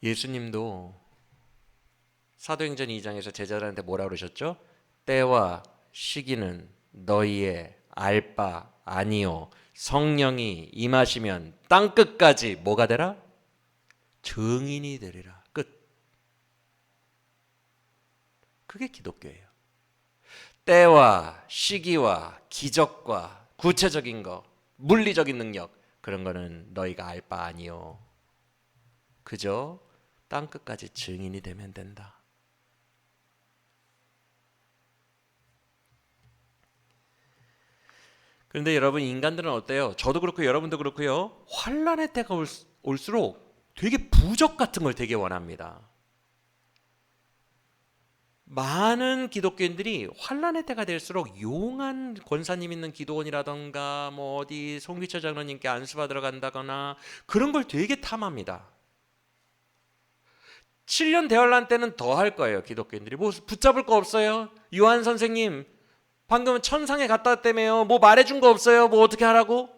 예수님도 사도행전 2장에서 제자들한테 뭐라 그러셨죠? 때와 시기는 너희의 알 바 아니요, 성령이 임하시면 땅끝까지 뭐가 되라? 증인이 되리라. 끝. 그게 기독교예요. 때와 시기와 기적과 구체적인 거, 물리적인 능력, 그런 거는 너희가 알 바 아니요, 그저 땅끝까지 증인이 되면 된다. 그런데 여러분, 인간들은 어때요? 저도 그렇고 여러분도 그렇고요. 환난의 때가 올수록 되게 부적 같은 걸 되게 원합니다. 많은 기독교인들이 환난의 때가 될수록 용한 권사님 있는 기도원이라던가 뭐 어디 송기철 장로님께 안수받으러 간다거나 그런 걸 되게 탐합니다. 7년 대환란 때는 더 할 거예요. 기독교인들이 뭐 붙잡을 거 없어요? 요한 선생님 방금 천상에 갔다 왔다며요. 뭐 말해준 거 없어요? 뭐 어떻게 하라고?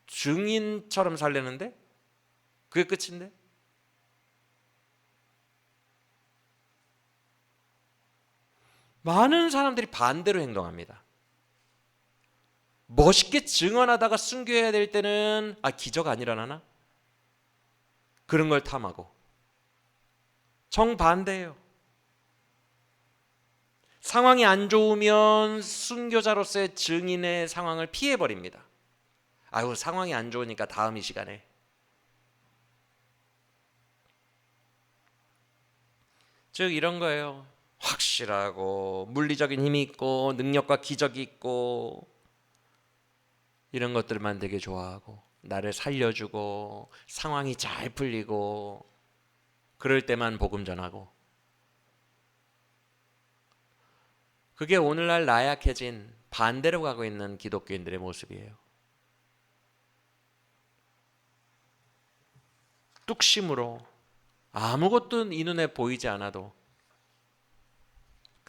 증인처럼 살려는데? 그게 끝인데? 많은 사람들이 반대로 행동합니다. 멋있게 증언하다가 순교해야 될 때는 기적 안 일어나나? 그런 걸 탐하고. 정반대예요. 상황이 안 좋으면 순교자로서의 증인의 상황을 피해버립니다. 아유, 상황이 안 좋으니까 다음 이 시간에. 즉 이런 거예요. 확실하고 물리적인 힘이 있고 능력과 기적이 있고 이런 것들만 되게 좋아하고 나를 살려주고 상황이 잘 풀리고 그럴 때만 복음 전하고, 그게 오늘날 나약해진 반대로 가고 있는 기독교인들의 모습이에요. 뚝심으로 아무것도 이 눈에 보이지 않아도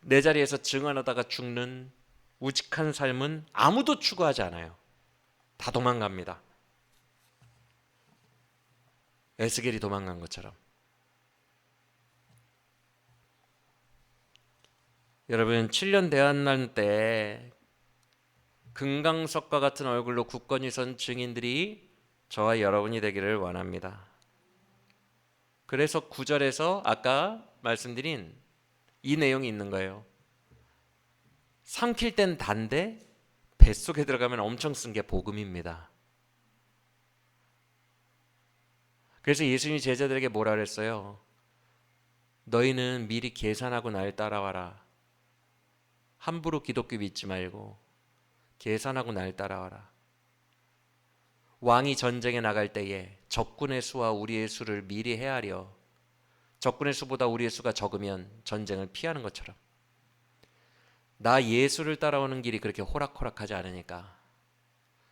내 자리에서 증언하다가 죽는 우직한 삶은 아무도 추구하지 않아요. 다 도망갑니다. 에스겔이 도망간 것처럼. 여러분, 7년 대환란 때 금강석과 같은 얼굴로 굳건히 선 증인들이 저와 여러분이 되기를 원합니다. 그래서 9절에서 아까 말씀드린 이 내용이 있는 거예요. 삼킬 땐 단데 뱃속에 들어가면 엄청 쓴 게 복음입니다. 그래서 예수님이 제자들에게 뭐라 그랬어요? 너희는 미리 계산하고 날 따라와라. 함부로 기독교 믿지 말고 계산하고 날 따라와라. 왕이 전쟁에 나갈 때에 적군의 수와 우리의 수를 미리 헤아려 적군의 수보다 우리의 수가 적으면 전쟁을 피하는 것처럼 나 예수를 따라오는 길이 그렇게 호락호락하지 않으니까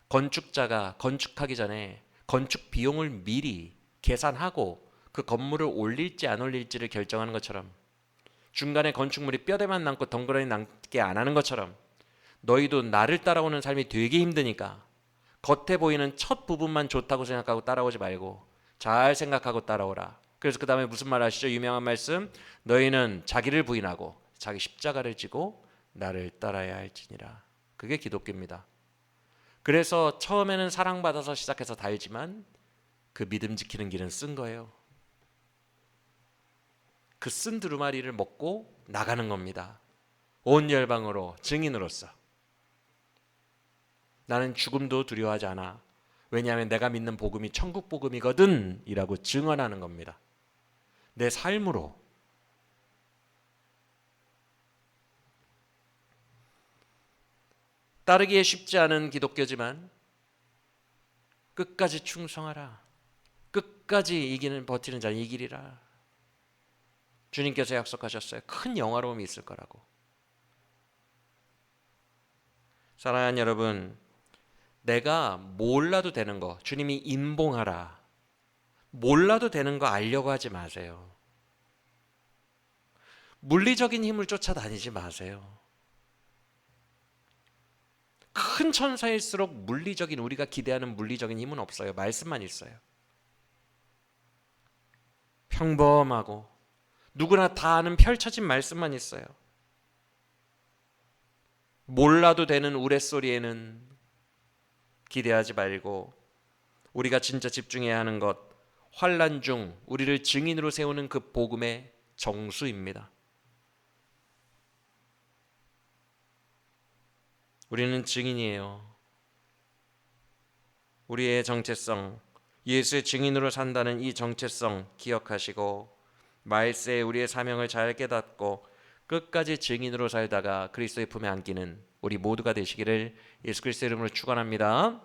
건축자가 건축하기 전에 건축 비용을 미리 계산하고 그 건물을 올릴지 안 올릴지를 결정하는 것처럼 중간에 건축물이 뼈대만 남고 덩그러니 남게 안 하는 것처럼 너희도 나를 따라오는 삶이 되게 힘드니까 겉에 보이는 첫 부분만 좋다고 생각하고 따라오지 말고 잘 생각하고 따라오라. 그래서 그 다음에 무슨 말 하시죠? 유명한 말씀, 너희는 자기를 부인하고 자기 십자가를 지고 나를 따라야 할지니라. 그게 기독교입니다. 그래서 처음에는 사랑받아서 시작해서 달지만 그 믿음 지키는 길은 쓴 거예요. 그 쓴 두루마리를 먹고 나가는 겁니다. 온 열방으로 증인으로서 나는 죽음도 두려워하지 않아. 왜냐하면 내가 믿는 복음이 천국 복음이거든 이라고 증언하는 겁니다. 내 삶으로. 따르기에 쉽지 않은 기독교지만 끝까지 충성하라. 끝까지 버티는 자는 이기리라. 주님께서 약속하셨어요. 큰 영화로움이 있을 거라고. 사랑하는 여러분, 내가 몰라도 되는 거, 주님이 임봉하라. 몰라도 되는 거 알려고 하지 마세요. 물리적인 힘을 쫓아다니지 마세요. 큰 천사일수록 물리적인 우리가 기대하는 물리적인 힘은 없어요. 말씀만 있어요. 평범하고 누구나 다 아는 펼쳐진 말씀만 있어요. 몰라도 되는 우레소리에는 기대하지 말고 우리가 진짜 집중해야 하는 것, 환난 중 우리를 증인으로 세우는 그 복음의 정수입니다. 우리는 증인이에요. 우리의 정체성, 예수의 증인으로 산다는 이 정체성 기억하시고 말세에 우리의 사명을 잘 깨닫고 끝까지 증인으로 살다가 그리스도의 품에 안기는 우리 모두가 되시기를 예수 그리스도의 이름으로 축원합니다.